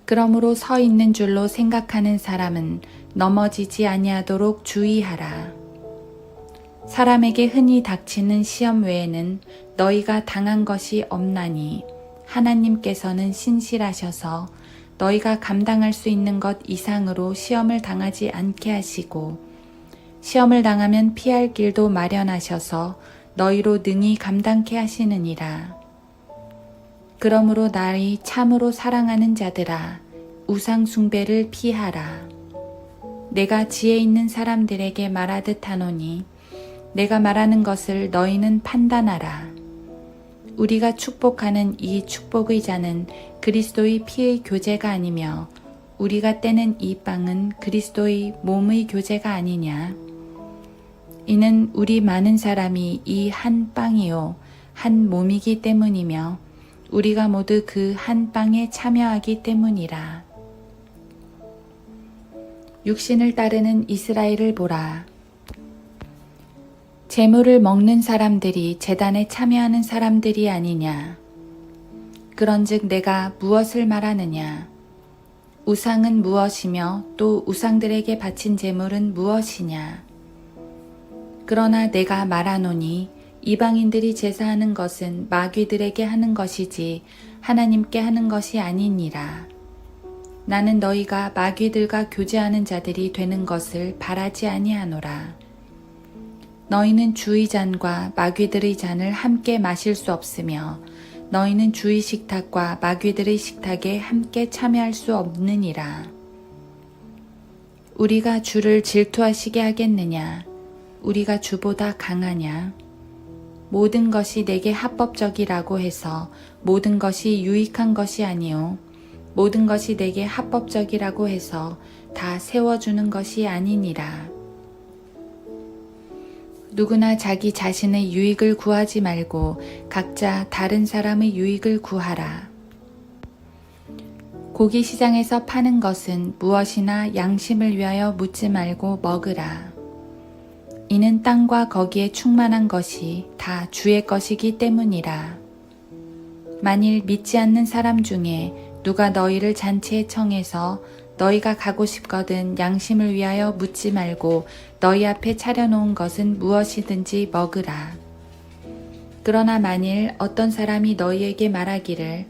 그러므로 서 있는 줄로 생각하는 사람은 넘어지지 아니하도록 주의하라. 사람에게 흔히 닥치는 시험 외에는 너희가 당한 것이 없나니 하나님께서는 신실하셔서 너희가 감당할 수 있는 것 이상으로 시험을 당하지 않게 하시고 시험을 당하면 피할 길도 마련하셔서 너희로 능히 감당케 하시느니라. 그러므로 나의 참으로 사랑하는 자들아, 우상 숭배를 피하라. 내가 지혜 있는 사람들에게 말하듯 하노니 내가 말하는 것을 너희는 판단하라. 우리가 축복하는 이 축복의 잔은 그리스도의 피의 교제가 아니며 우리가 떼는 이 빵은 그리스도의 몸의 교제가 아니냐. 이는 우리 많은 사람이 이 한 빵이요 한 몸이기 때문이며 우리가 모두 그 한 빵에 참여하기 때문이라. 육신을 따르는 이스라엘을 보라. 제물을 먹는 사람들이 제단에 참여하는 사람들이 아니냐. 그런즉 내가 무엇을 말하느냐. 우상은 무엇이며 또 우상들에게 바친 제물은 무엇이냐. 그러나 내가 말하노니 이방인들이 제사하는 것은 마귀들에게 하는 것이지 하나님께 하는 것이 아니니라. 나는 너희가 마귀들과 교제하는 자들이 되는 것을 바라지 아니하노라. 너희는 주의 잔과 마귀들의 잔을 함께 마실 수 없으며 너희는 주의 식탁과 마귀들의 식탁에 함께 참여할 수 없느니라. 우리가 주를 질투하시게 하겠느냐? 우리가 주보다 강하냐? 모든 것이 내게 합법적이라고 해서 모든 것이 유익한 것이 아니요 모든 것이 내게 합법적이라고 해서 다 세워주는 것이 아니니라. 누구나 자기 자신의 유익을 구하지 말고 각자 다른 사람의 유익을 구하라. 고기 시장에서 파는 것은 무엇이나 양심을 위하여 묻지 말고 먹으라. 이는 땅과 거기에 충만한 것이 다 주의 것이기 때문이라. 만일 믿지 않는 사람 중에 누가 너희를 잔치에 청해서 너희가 가고 싶거든 양심을 위하여 묻지 말고 너희 앞에 차려놓은 것은 무엇이든지 먹으라. 그러나 만일 어떤 사람이 너희에게 말하기를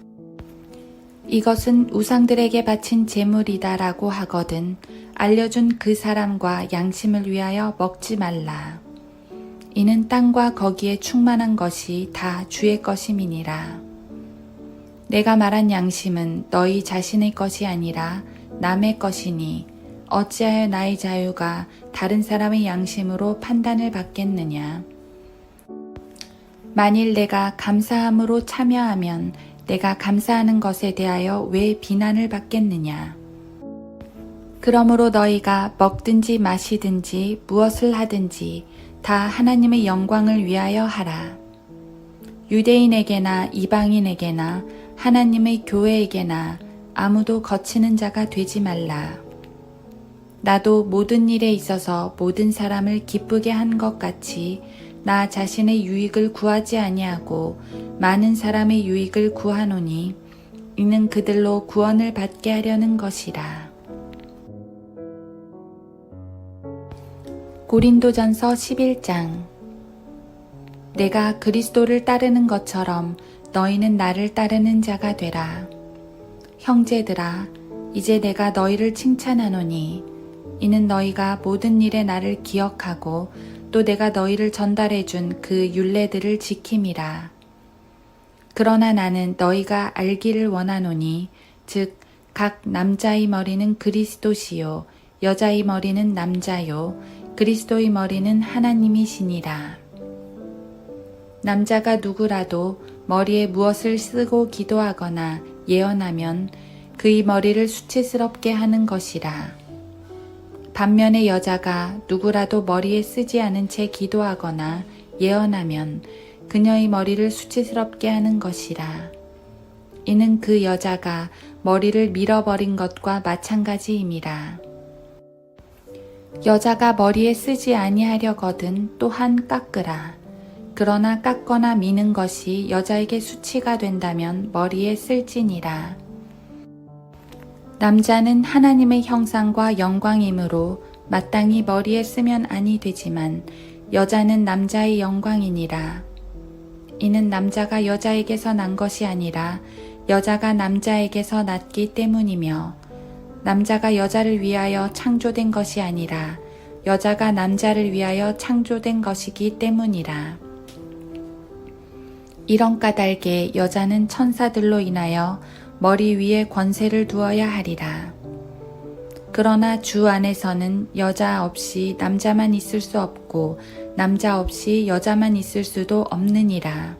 이것은 우상들에게 바친 제물이다 라고 하거든 알려준 그 사람과 양심을 위하여 먹지 말라. 이는 땅과 거기에 충만한 것이 다 주의 것임이니라. 내가 말한 양심은 너희 자신의 것이 아니라 남의 것이니 어찌하여 나의 자유가 다른 사람의 양심으로 판단을 받겠느냐. 만일 내가 감사함으로 참여하면 내가 감사하는 것에 대하여 왜 비난을 받겠느냐. 그러므로 너희가 먹든지 마시든지 무엇을 하든지 다 하나님의 영광을 위하여 하라. 유대인에게나 이방인에게나 하나님의 교회에게나 아무도 거치는 자가 되지 말라. 나도 모든 일에 있어서 모든 사람을 기쁘게 한 것 같이 나 자신의 유익을 구하지 아니하고 많은 사람의 유익을 구하노니 이는 그들로 구원을 받게 하려는 것이라. 고린도전서 11장. 내가 그리스도를 따르는 것처럼 너희는 나를 따르는 자가 되라. 형제들아, 이제 내가 너희를 칭찬하노니 이는 너희가 모든 일에 나를 기억하고 또 내가 너희를 전달해 준 그 율례들을 지킴이라. 그러나 나는 너희가 알기를 원하노니 즉 각 남자의 머리는 그리스도시요 여자의 머리는 남자요 그리스도의 머리는 하나님이시니라. 남자가 누구라도 머리에 무엇을 쓰고 기도하거나 예언하면 그의 머리를 수치스럽게 하는 것이라. 반면에 여자가 누구라도 머리에 쓰지 않은 채 기도하거나 예언하면 그녀의 머리를 수치스럽게 하는 것이라. 이는 그 여자가 머리를 밀어버린 것과 마찬가지임이라. 여자가 머리에 쓰지 아니하려거든 또한 깎으라. 그러나 깎거나 미는 것이 여자에게 수치가 된다면 머리에 쓸지니라. 남자는 하나님의 형상과 영광이므로 마땅히 머리에 쓰면 아니 되지만 여자는 남자의 영광이니라. 이는 남자가 여자에게서 난 것이 아니라 여자가 남자에게서 났기 때문이며 남자가 여자를 위하여 창조된 것이 아니라 여자가 남자를 위하여 창조된 것이기 때문이라. 이런 까닭에 여자는 천사들로 인하여 머리 위에 권세를 두어야 하리라. 그러나 주 안에서는 여자 없이 남자만 있을 수 없고 남자 없이 여자만 있을 수도 없느니라.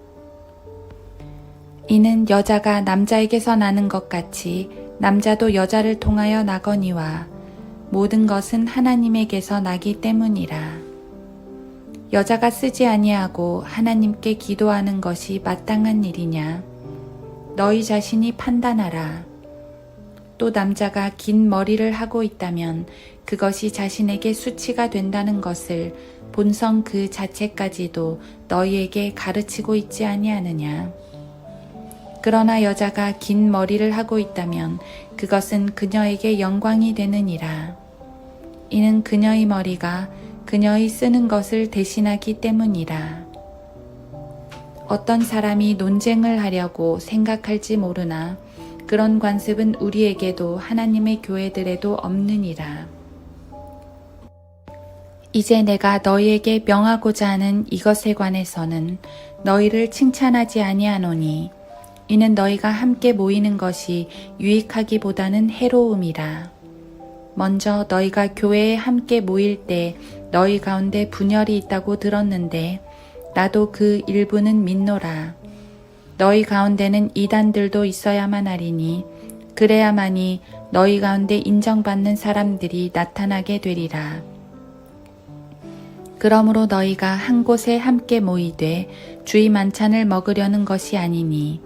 이는 여자가 남자에게서 나는 것 같이 남자도 여자를 통하여 나거니와 모든 것은 하나님에게서 나기 때문이라. 여자가 쓰지 아니하고 하나님께 기도하는 것이 마땅한 일이냐? 너희 자신이 판단하라. 또 남자가 긴 머리를 하고 있다면 그것이 자신에게 수치가 된다는 것을 본성 그 자체까지도 너희에게 가르치고 있지 아니하느냐? 그러나 여자가 긴 머리를 하고 있다면 그것은 그녀에게 영광이 되느니라. 이는 그녀의 머리가 그녀의 쓰는 것을 대신하기 때문이라. 어떤 사람이 논쟁을 하려고 생각할지 모르나 그런 관습은 우리에게도 하나님의 교회들에도 없느니라. 이제 내가 너희에게 명하고자 하는 이것에 관해서는 너희를 칭찬하지 아니하노니 이는 너희가 함께 모이는 것이 유익하기보다는 해로움이라. 먼저 너희가 교회에 함께 모일 때 너희 가운데 분열이 있다고 들었는데 나도 그 일부는 믿노라. 너희 가운데는 이단들도 있어야만 하리니 그래야만이 너희 가운데 인정받는 사람들이 나타나게 되리라. 그러므로 너희가 한 곳에 함께 모이되 주의 만찬을 먹으려는 것이 아니니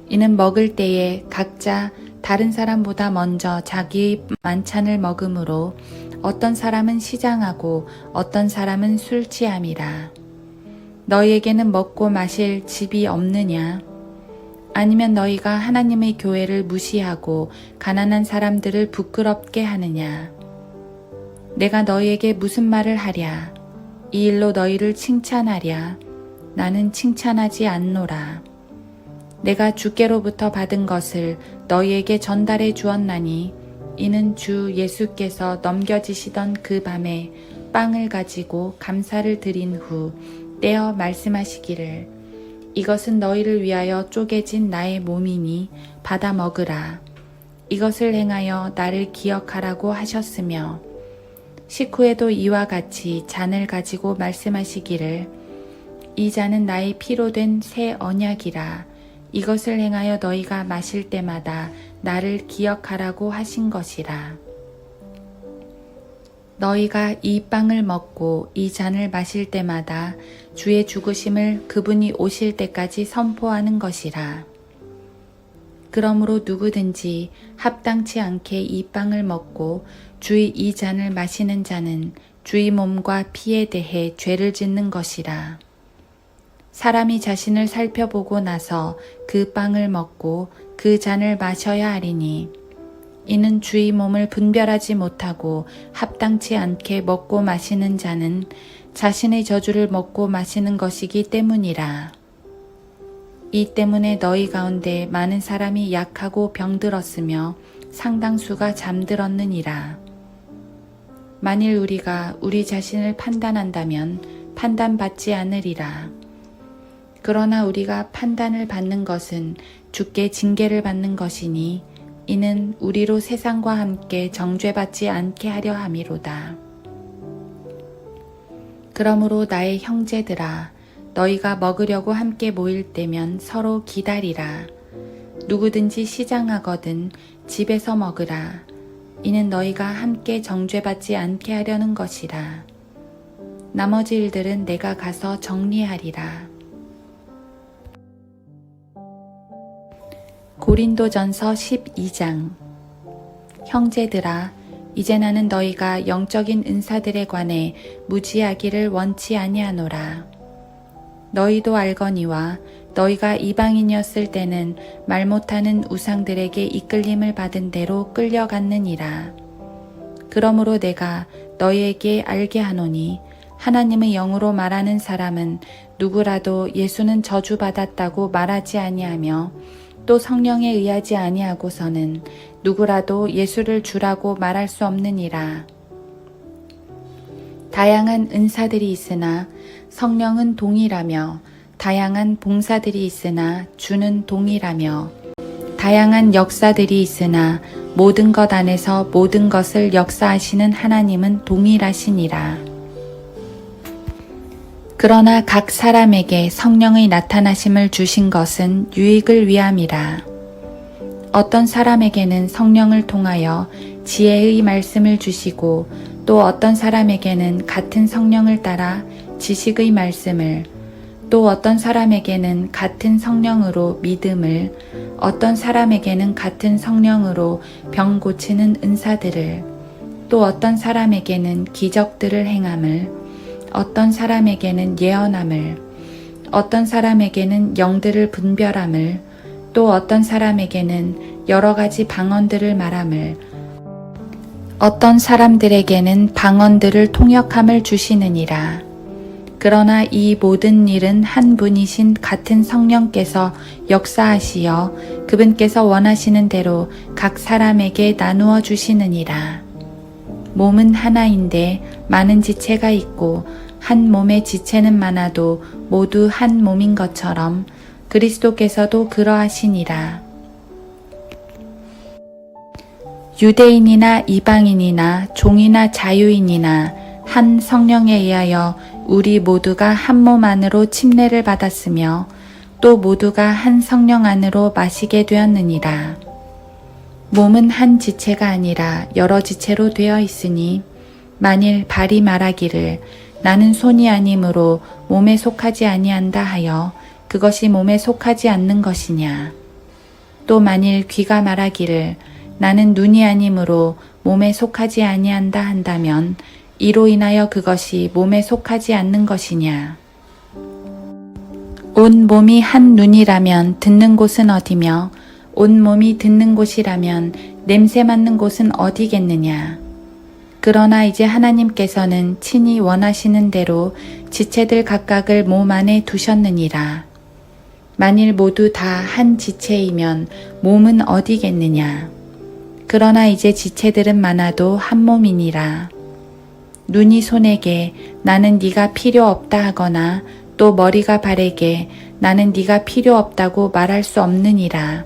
이는 먹을 때에 각자 다른 사람보다 먼저 자기의 만찬을 먹음으로 어떤 사람은 시장하고 어떤 사람은 술 취함이라. 너희에게는 먹고 마실 집이 없느냐? 아니면 너희가 하나님의 교회를 무시하고 가난한 사람들을 부끄럽게 하느냐? 내가 너희에게 무슨 말을 하랴? 이 일로 너희를 칭찬하랴? 나는 칭찬하지 않노라. 내가 주께로부터 받은 것을 너희에게 전달해 주었나니 이는 주 예수께서 넘겨지시던 그 밤에 빵을 가지고 감사를 드린 후 떼어 말씀하시기를 이것은 너희를 위하여 쪼개진 나의 몸이니 받아 먹으라. 이것을 행하여 나를 기억하라고 하셨으며 식후에도 이와 같이 잔을 가지고 말씀하시기를 이 잔은 나의 피로 된 새 언약이라. 이것을 행하여 너희가 마실 때마다 나를 기억하라고 하신 것이라. 너희가 이 빵을 먹고 이 잔을 마실 때마다 주의 죽으심을 그분이 오실 때까지 선포하는 것이라. 그러므로 누구든지 합당치 않게 이 빵을 먹고 주의 이 잔을 마시는 자는 주의 몸과 피에 대해 죄를 짓는 것이라. 사람이 자신을 살펴보고 나서 그 빵을 먹고 그 잔을 마셔야 하리니 이는 주의 몸을 분별하지 못하고 합당치 않게 먹고 마시는 자는 자신의 저주를 먹고 마시는 것이기 때문이라. 이 때문에 너희 가운데 많은 사람이 약하고 병들었으며 상당수가 잠들었느니라. 만일 우리가 우리 자신을 판단한다면 판단받지 않으리라. 그러나 우리가 판단을 받는 것은 주께 징계를 받는 것이니 이는 우리로 세상과 함께 정죄받지 않게 하려 함이로다. 그러므로 나의 형제들아 너희가 먹으려고 함께 모일 때면 서로 기다리라. 누구든지 시장하거든 집에서 먹으라. 이는 너희가 함께 정죄받지 않게 하려는 것이라. 나머지 일들은 내가 가서 정리하리라. 고린도전서 12장. 형제들아 이제 나는 너희가 영적인 은사들에 관해 무지하기를 원치 아니하노라. 너희도 알거니와 너희가 이방인이었을 때는 말 못하는 우상들에게 이끌림을 받은 대로 끌려갔느니라. 그러므로 내가 너희에게 알게 하노니 하나님의 영으로 말하는 사람은 누구라도 예수는 저주받았다고 말하지 아니하며 또 성령에 의하지 아니하고서는 누구라도 예수를 주라고 말할 수 없느니라. 다양한 은사들이 있으나 성령은 동일하며 다양한 봉사들이 있으나 주는 동일하며 다양한 역사들이 있으나 모든 것 안에서 모든 것을 역사하시는 하나님은 동일하시니라. 그러나 각 사람에게 성령의 나타나심을 주신 것은 유익을 위함이라. 어떤 사람에게는 성령을 통하여 지혜의 말씀을 주시고 또 어떤 사람에게는 같은 성령을 따라 지식의 말씀을, 또 어떤 사람에게는 같은 성령으로 믿음을, 어떤 사람에게는 같은 성령으로 병 고치는 은사들을, 또 어떤 사람에게는 기적들을 행함을, 어떤 사람에게는 예언함을, 어떤 사람에게는 영들을 분별함을, 또 어떤 사람에게는 여러 가지 방언들을 말함을, 어떤 사람들에게는 방언들을 통역함을 주시느니라. 그러나 이 모든 일은 한 분이신 같은 성령께서 역사하시어 그분께서 원하시는 대로 각 사람에게 나누어 주시느니라. 몸은 하나인데 많은 지체가 있고 한 몸의 지체는 많아도 모두 한 몸인 것처럼 그리스도께서도 그러하시니라. 유대인이나 이방인이나 종이나 자유인이나 한 성령에 의하여 우리 모두가 한 몸 안으로 침례를 받았으며 또 모두가 한 성령 안으로 마시게 되었느니라. 몸은 한 지체가 아니라 여러 지체로 되어 있으니 만일 발이 말하기를 나는 손이 아니므로 몸에 속하지 아니한다 하여 그것이 몸에 속하지 않는 것이냐. 또 만일 귀가 말하기를 나는 눈이 아니므로 몸에 속하지 아니한다 한다면 이로 인하여 그것이 몸에 속하지 않는 것이냐. 온 몸이 한 눈이라면 듣는 곳은 어디며 온 몸이 듣는 곳이라면 냄새 맡는 곳은 어디겠느냐. 그러나 이제 하나님께서는 친히 원하시는 대로 지체들 각각을 몸 안에 두셨느니라. 만일 모두 다 한 지체이면 몸은 어디겠느냐. 그러나 이제 지체들은 많아도 한 몸이니라. 눈이 손에게 나는 네가 필요 없다 하거나 또 머리가 발에게 나는 네가 필요 없다고 말할 수 없느니라.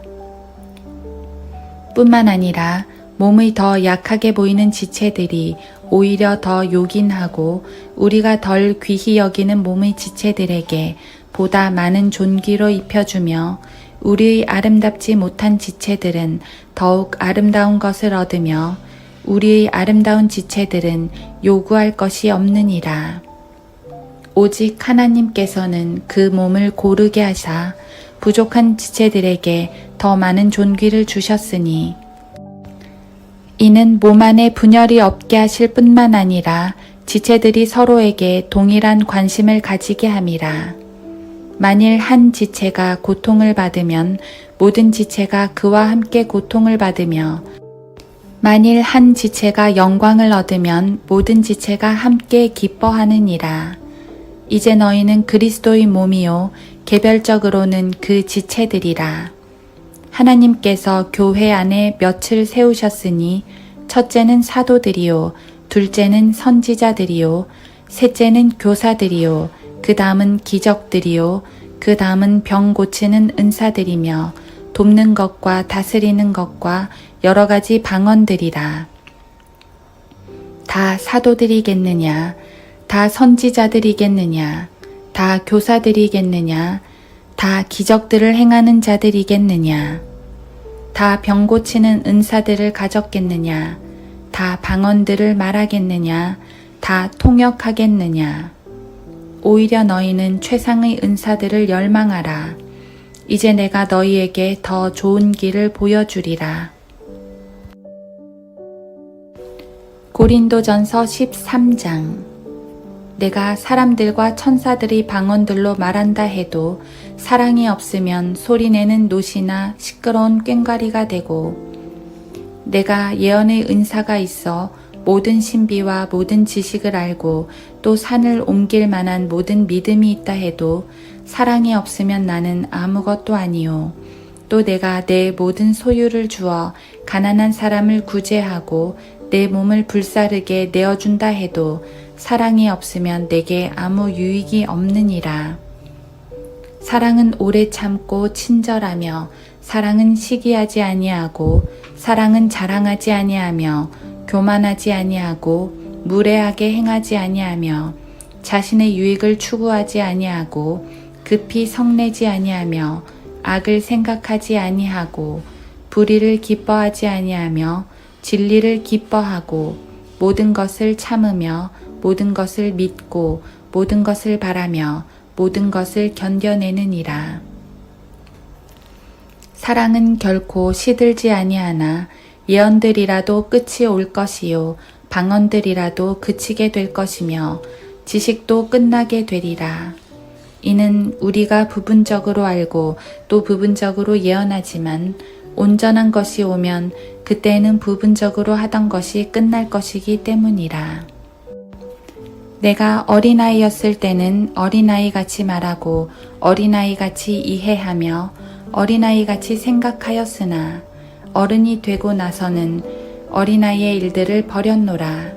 뿐만 아니라 몸의 더 약하게 보이는 지체들이 오히려 더 요긴하고 우리가 덜 귀히 여기는 몸의 지체들에게 보다 많은 존귀로 입혀주며 우리의 아름답지 못한 지체들은 더욱 아름다운 것을 얻으며 우리의 아름다운 지체들은 요구할 것이 없느니라. 오직 하나님께서는 그 몸을 고르게 하사 부족한 지체들에게 더 많은 존귀를 주셨으니 이는 몸 안에 분열이 없게 하실 뿐만 아니라 지체들이 서로에게 동일한 관심을 가지게 함이라. 만일 한 지체가 고통을 받으면 모든 지체가 그와 함께 고통을 받으며 만일 한 지체가 영광을 얻으면 모든 지체가 함께 기뻐하느니라. 이제 너희는 그리스도의 몸이요 개별적으로는 그 지체들이라. 하나님께서 교회 안에 몇을 세우셨으니 첫째는 사도들이요 둘째는 선지자들이요 셋째는 교사들이요 그 다음은 기적들이요 그 다음은 병 고치는 은사들이며 돕는 것과 다스리는 것과 여러 가지 방언들이라. 다 사도들이겠느냐? 다 선지자들이겠느냐? 다 교사들이겠느냐? 다 기적들을 행하는 자들이겠느냐? 다 병 고치는 은사들을 가졌겠느냐? 다 방언들을 말하겠느냐? 다 통역하겠느냐? 오히려 너희는 최상의 은사들을 열망하라. 이제 내가 너희에게 더 좋은 길을 보여주리라. 고린도전서 13장. 내가 사람들과 천사들이 방언들로 말한다 해도 사랑이 없으면 소리내는 노시나 시끄러운 꽹과리가 되고, 내가 예언의 은사가 있어 모든 신비와 모든 지식을 알고 또 산을 옮길 만한 모든 믿음이 있다 해도 사랑이 없으면 나는 아무것도 아니요. 또 내가 내 모든 소유를 주어 가난한 사람을 구제하고 내 몸을 불사르게 내어준다 해도 사랑이 없으면 내게 아무 유익이 없느니라. 사랑은 오래 참고 친절하며 사랑은 시기하지 아니하고 사랑은 자랑하지 아니하며 교만하지 아니하고 무례하게 행하지 아니하며 자신의 유익을 추구하지 아니하고 급히 성내지 아니하며 악을 생각하지 아니하고 불의를 기뻐하지 아니하며 진리를 기뻐하고 모든 것을 참으며 모든 것을 믿고 모든 것을 바라며 모든 것을 견뎌내느니라. 사랑은 결코 시들지 아니하나 예언들이라도 끝이 올 것이요 방언들이라도 그치게 될 것이며 지식도 끝나게 되리라. 이는 우리가 부분적으로 알고 또 부분적으로 예언하지만 온전한 것이 오면 그때는 부분적으로 하던 것이 끝날 것이기 때문이라. 내가 어린아이였을 때는 어린아이같이 말하고 어린아이같이 이해하며 어린아이같이 생각하였으나 어른이 되고 나서는 어린아이의 일들을 버렸노라.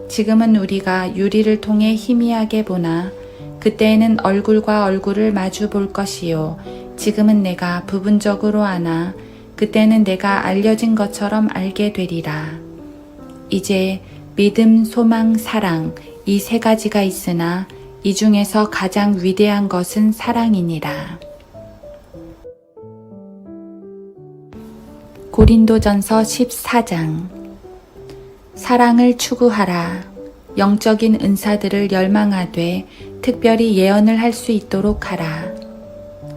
지금은 우리가 유리를 통해 희미하게 보나 그때에는 얼굴과 얼굴을 마주 볼 것이요 지금은 내가 부분적으로 아나 그때는 내가 알려진 것처럼 알게 되리라. 이제 믿음, 소망, 사랑 이 세 가지가 있으나 이 중에서 가장 위대한 것은 사랑이니라. 고린도전서 14장. 사랑을 추구하라. 영적인 은사들을 열망하되 특별히 예언을 할 수 있도록 하라.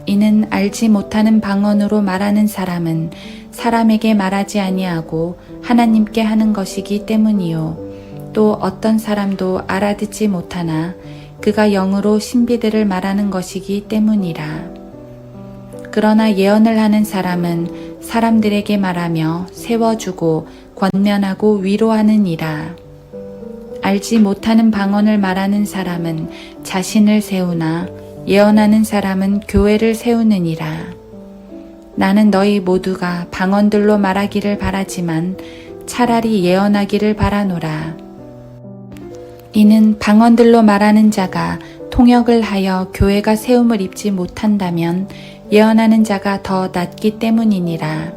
이는 알지 못하는 방언으로 말하는 사람은 사람에게 말하지 아니하고 하나님께 하는 것이기 때문이요. 또 어떤 사람도 알아듣지 못하나 그가 영으로 신비들을 말하는 것이기 때문이라. 그러나 예언을 하는 사람은 사람들에게 말하며 세워주고 권면하고 위로하는 이라. 알지 못하는 방언을 말하는 사람은 자신을 세우나 예언하는 사람은 교회를 세우느니라. 나는 너희 모두가 방언들로 말하기를 바라지만 차라리 예언하기를 바라노라. 이는 방언들로 말하는 자가 통역을 하여 교회가 세움을 입지 못한다면 예언하는 자가 더 낫기 때문이니라.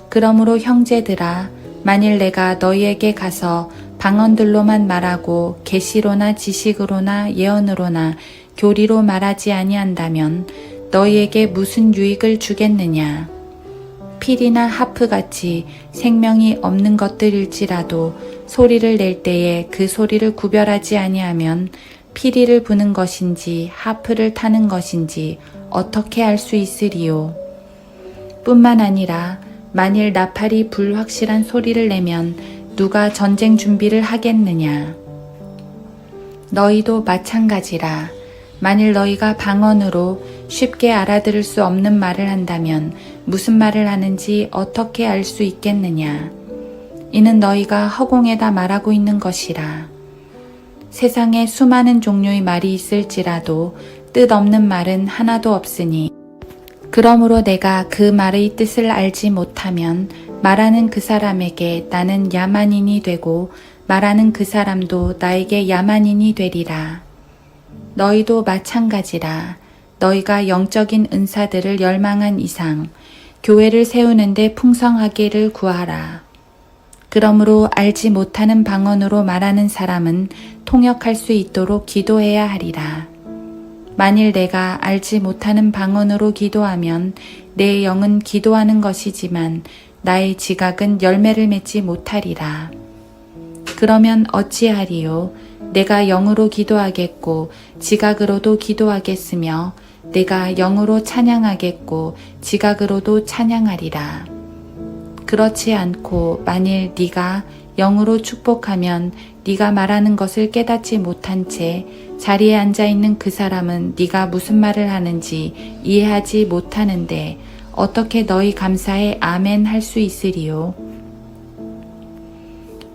그러므로 형제들아, 만일 내가 너희에게 가서 방언들로만 말하고 계시로나 지식으로나 예언으로나 교리로 말하지 아니한다면 너희에게 무슨 유익을 주겠느냐. 필이나 하프같이 생명이 없는 것들일지라도 소리를 낼 때에 그 소리를 구별하지 아니하면 피리를 부는 것인지 하프를 타는 것인지 어떻게 알 수 있으리요. 뿐만 아니라 만일 나팔이 불확실한 소리를 내면 누가 전쟁 준비를 하겠느냐. 너희도 마찬가지라. 만일 너희가 방언으로 쉽게 알아들을 수 없는 말을 한다면 무슨 말을 하는지 어떻게 알 수 있겠느냐. 이는 너희가 허공에다 말하고 있는 것이라. 세상에 수많은 종류의 말이 있을지라도 뜻없는 말은 하나도 없으니 그러므로 내가 그 말의 뜻을 알지 못하면 말하는 그 사람에게 나는 야만인이 되고 말하는 그 사람도 나에게 야만인이 되리라. 너희도 마찬가지라. 너희가 영적인 은사들을 열망한 이상 교회를 세우는데 풍성하기를 구하라. 그러므로 알지 못하는 방언으로 말하는 사람은 통역할 수 있도록 기도해야 하리라. 만일 내가 알지 못하는 방언으로 기도하면 내 영은 기도하는 것이지만 나의 지각은 열매를 맺지 못하리라. 그러면 어찌하리요? 내가 영으로 기도하겠고 지각으로도 기도하겠으며 내가 영으로 찬양하겠고 지각으로도 찬양하리라. 그렇지 않고 만일 네가 영으로 축복하면 네가 말하는 것을 깨닫지 못한 채 자리에 앉아있는 그 사람은 네가 무슨 말을 하는지 이해하지 못하는데 어떻게 너희 감사에 아멘 할 수 있으리요?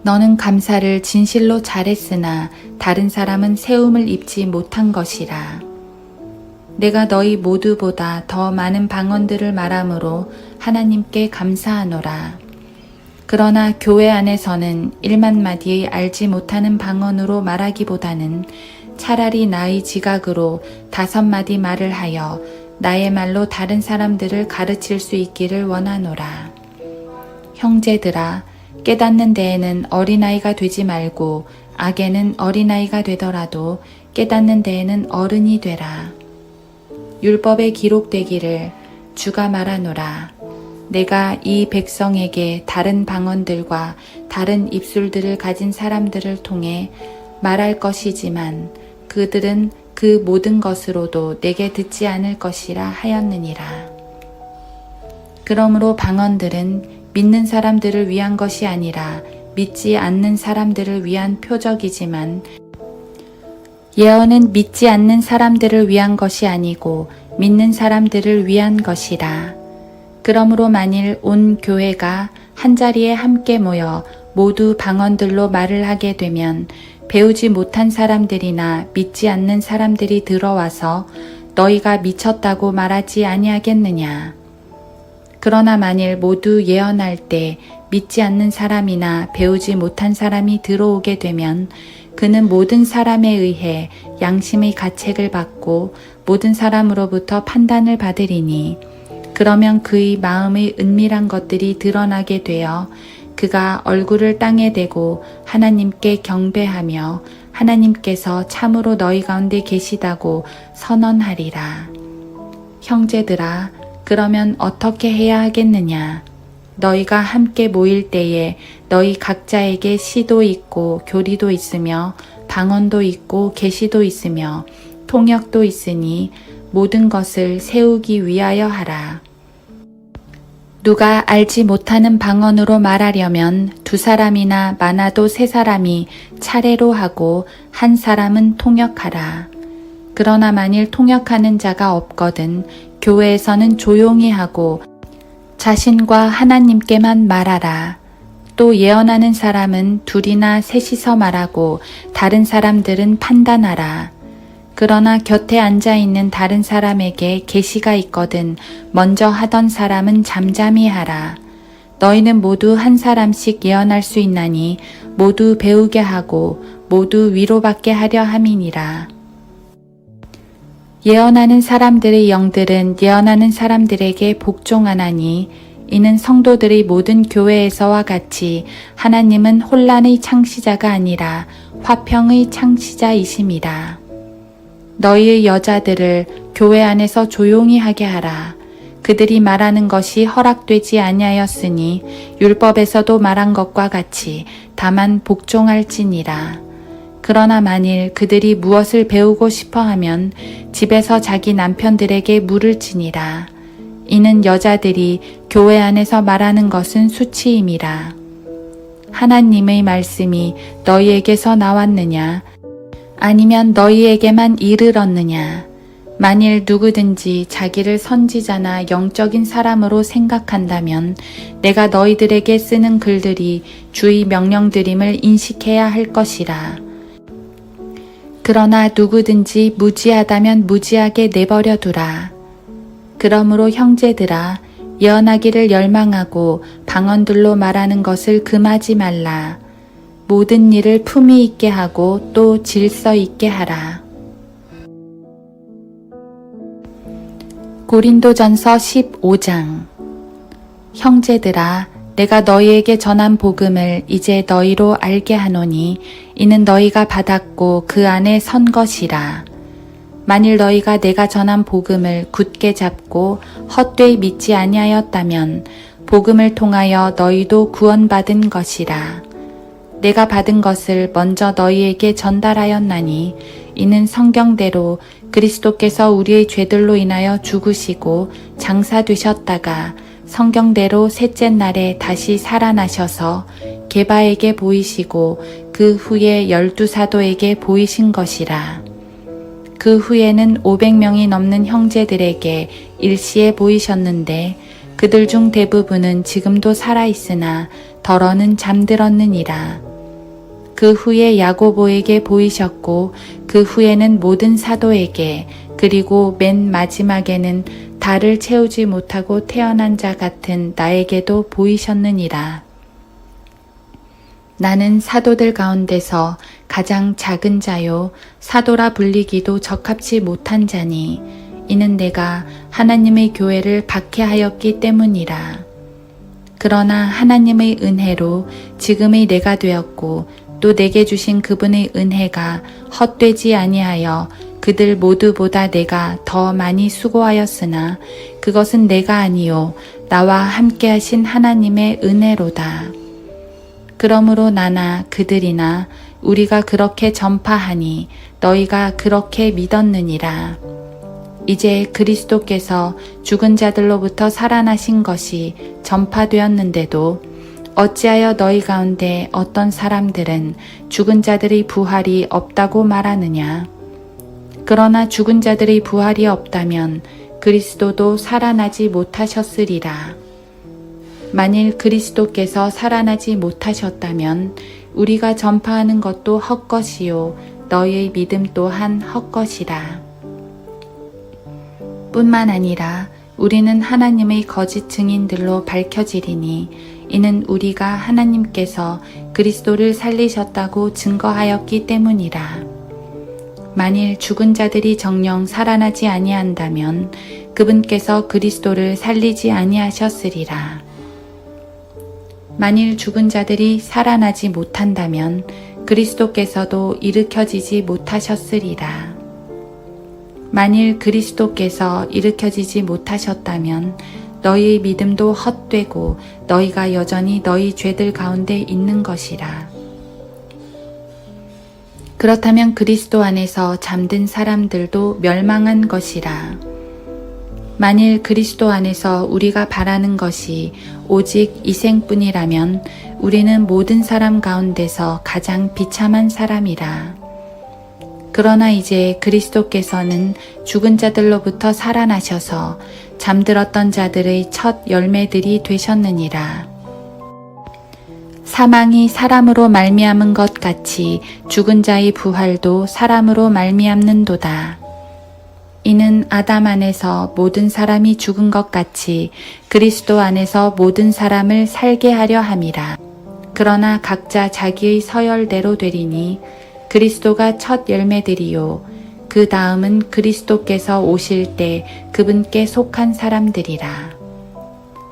너는 감사를 진실로 잘했으나 다른 사람은 세움을 입지 못한 것이라. 내가 너희 모두보다 더 많은 방언들을 말함으로 하나님께 감사하노라. 그러나 교회 안에서는 1만 마디의 알지 못하는 방언으로 말하기보다는 차라리 나의 지각으로 5마디 말을 하여 나의 말로 다른 사람들을 가르칠 수 있기를 원하노라. 형제들아, 깨닫는 데에는 어린아이가 되지 말고 악에는 어린아이가 되더라도 깨닫는 데에는 어른이 되라. 율법에 기록되기를 주가 말하노라. 내가 이 백성에게 다른 방언들과 다른 입술들을 가진 사람들을 통해 말할 것이지만 그들은 그 모든 것으로도 내게 듣지 않을 것이라 하였느니라. 그러므로 방언들은 믿는 사람들을 위한 것이 아니라 믿지 않는 사람들을 위한 표적이지만 예언은 믿지 않는 사람들을 위한 것이 아니고 믿는 사람들을 위한 것이라. 그러므로 만일 온 교회가 한자리에 함께 모여 모두 방언들로 말을 하게 되면 배우지 못한 사람들이나 믿지 않는 사람들이 들어와서 너희가 미쳤다고 말하지 아니하겠느냐. 그러나 만일 모두 예언할 때 믿지 않는 사람이나 배우지 못한 사람이 들어오게 되면 그는 모든 사람에 의해 양심의 가책을 받고 모든 사람으로부터 판단을 받으리니 그러면 그의 마음의 은밀한 것들이 드러나게 되어 그가 얼굴을 땅에 대고 하나님께 경배하며 하나님께서 참으로 너희 가운데 계시다고 선언하리라. 형제들아, 그러면 어떻게 해야 하겠느냐? 너희가 함께 모일 때에 너희 각자에게 시도 있고 교리도 있으며 방언도 있고 계시도 있으며 통역도 있으니 모든 것을 세우기 위하여 하라. 누가 알지 못하는 방언으로 말하려면 2사람이나 많아도 3사람이 차례로 하고 1사람은 통역하라. 그러나 만일 통역하는 자가 없거든 교회에서는 조용히 하고 자신과 하나님께만 말하라. 또 예언하는 사람은 2이나 3이서 말하고 다른 사람들은 판단하라. 그러나 곁에 앉아있는 다른 사람에게 계시가 있거든 먼저 하던 사람은 잠잠히 하라. 너희는 모두 1사람씩 예언할 수 있나니 모두 배우게 하고 모두 위로받게 하려 함이니라. 예언하는 사람들의 영들은 예언하는 사람들에게 복종하나니 이는 성도들의 모든 교회에서와 같이 하나님은 혼란의 창시자가 아니라 화평의 창시자이심이라. 너희의 여자들을 교회 안에서 조용히 하게 하라. 그들이 말하는 것이 허락되지 아니하였으니 율법에서도 말한 것과 같이 다만 복종할지니라. 그러나 만일 그들이 무엇을 배우고 싶어하면 집에서 자기 남편들에게 물을지니라. 이는 여자들이 교회 안에서 말하는 것은 수치임이라. 하나님의 말씀이 너희에게서 나왔느냐? 아니면 너희에게만 이르렀느냐? 만일 누구든지 자기를 선지자나 영적인 사람으로 생각한다면 내가 너희들에게 쓰는 글들이 주의 명령들임을 인식해야 할 것이라. 그러나 누구든지 무지하다면 무지하게 내버려 두라. 그러므로 형제들아, 예언하기를 열망하고 방언들로 말하는 것을 금하지 말라. 모든 일을 품위 있게 하고 또 질서 있게 하라. 고린도전서 15장. 형제들아, 내가 너희에게 전한 복음을 이제 너희로 알게 하노니 이는 너희가 받았고 그 안에 선 것이라. 만일 너희가 내가 전한 복음을 굳게 잡고 헛되이 믿지 아니하였다면 복음을 통하여 너희도 구원받은 것이라. 내가 받은 것을 먼저 너희에게 전달하였나니 이는 성경대로 그리스도께서 우리의 죄들로 인하여 죽으시고 장사되셨다가 성경대로 셋째 날에 다시 살아나셔서 게바에게 보이시고 그 후에 12사도에게 보이신 것이라. 그 후에는 500명이 넘는 형제들에게 일시에 보이셨는데 그들 중 대부분은 지금도 살아있으나 덜어는 잠들었느니라. 그 후에 야고보에게 보이셨고 그 후에는 모든 사도에게 그리고 맨 마지막에는 달을 채우지 못하고 태어난 자 같은 나에게도 보이셨느니라. 나는 사도들 가운데서 가장 작은 자요 사도라 불리기도 적합치 못한 자니 이는 내가 하나님의 교회를 박해하였기 때문이라. 그러나 하나님의 은혜로 지금의 내가 되었고 또 내게 주신 그분의 은혜가 헛되지 아니하여 그들 모두보다 내가 더 많이 수고하였으나 그것은 내가 아니요 나와 함께 하신 하나님의 은혜로다. 그러므로 나나 그들이나 우리가 그렇게 전파하니 너희가 그렇게 믿었느니라. 이제 그리스도께서 죽은 자들로부터 살아나신 것이 전파되었는데도 어찌하여 너희 가운데 어떤 사람들은 죽은 자들의 부활이 없다고 말하느냐? 그러나 죽은 자들의 부활이 없다면 그리스도도 살아나지 못하셨으리라. 만일 그리스도께서 살아나지 못하셨다면 우리가 전파하는 것도 헛것이요 너희의 믿음 또한 헛것이라. 뿐만 아니라 우리는 하나님의 거짓 증인들로 밝혀지리니 이는 우리가 하나님께서 그리스도를 살리셨다고 증거하였기 때문이라. 만일 죽은 자들이 정녕 살아나지 아니한다면 그분께서 그리스도를 살리지 아니하셨으리라. 만일 죽은 자들이 살아나지 못한다면 그리스도께서도 일으켜지지 못하셨으리라. 만일 그리스도께서 일으켜지지 못하셨다면 너희의 믿음도 헛되고 너희가 여전히 너희 죄들 가운데 있는 것이라. 그렇다면 그리스도 안에서 잠든 사람들도 멸망한 것이라. 만일 그리스도 안에서 우리가 바라는 것이 오직 이생뿐이라면 우리는 모든 사람 가운데서 가장 비참한 사람이라. 그러나 이제 그리스도께서는 죽은 자들로부터 살아나셔서 잠들었던 자들의 첫 열매들이 되셨느니라. 사망이 사람으로 말미암은 것 같이 죽은 자의 부활도 사람으로 말미암는도다. 이는 아담 안에서 모든 사람이 죽은 것 같이 그리스도 안에서 모든 사람을 살게 하려 함이라. 그러나 각자 자기의 서열대로 되리니 그리스도가 첫 열매들이요 그 다음은 그리스도께서 오실 때 그분께 속한 사람들이라.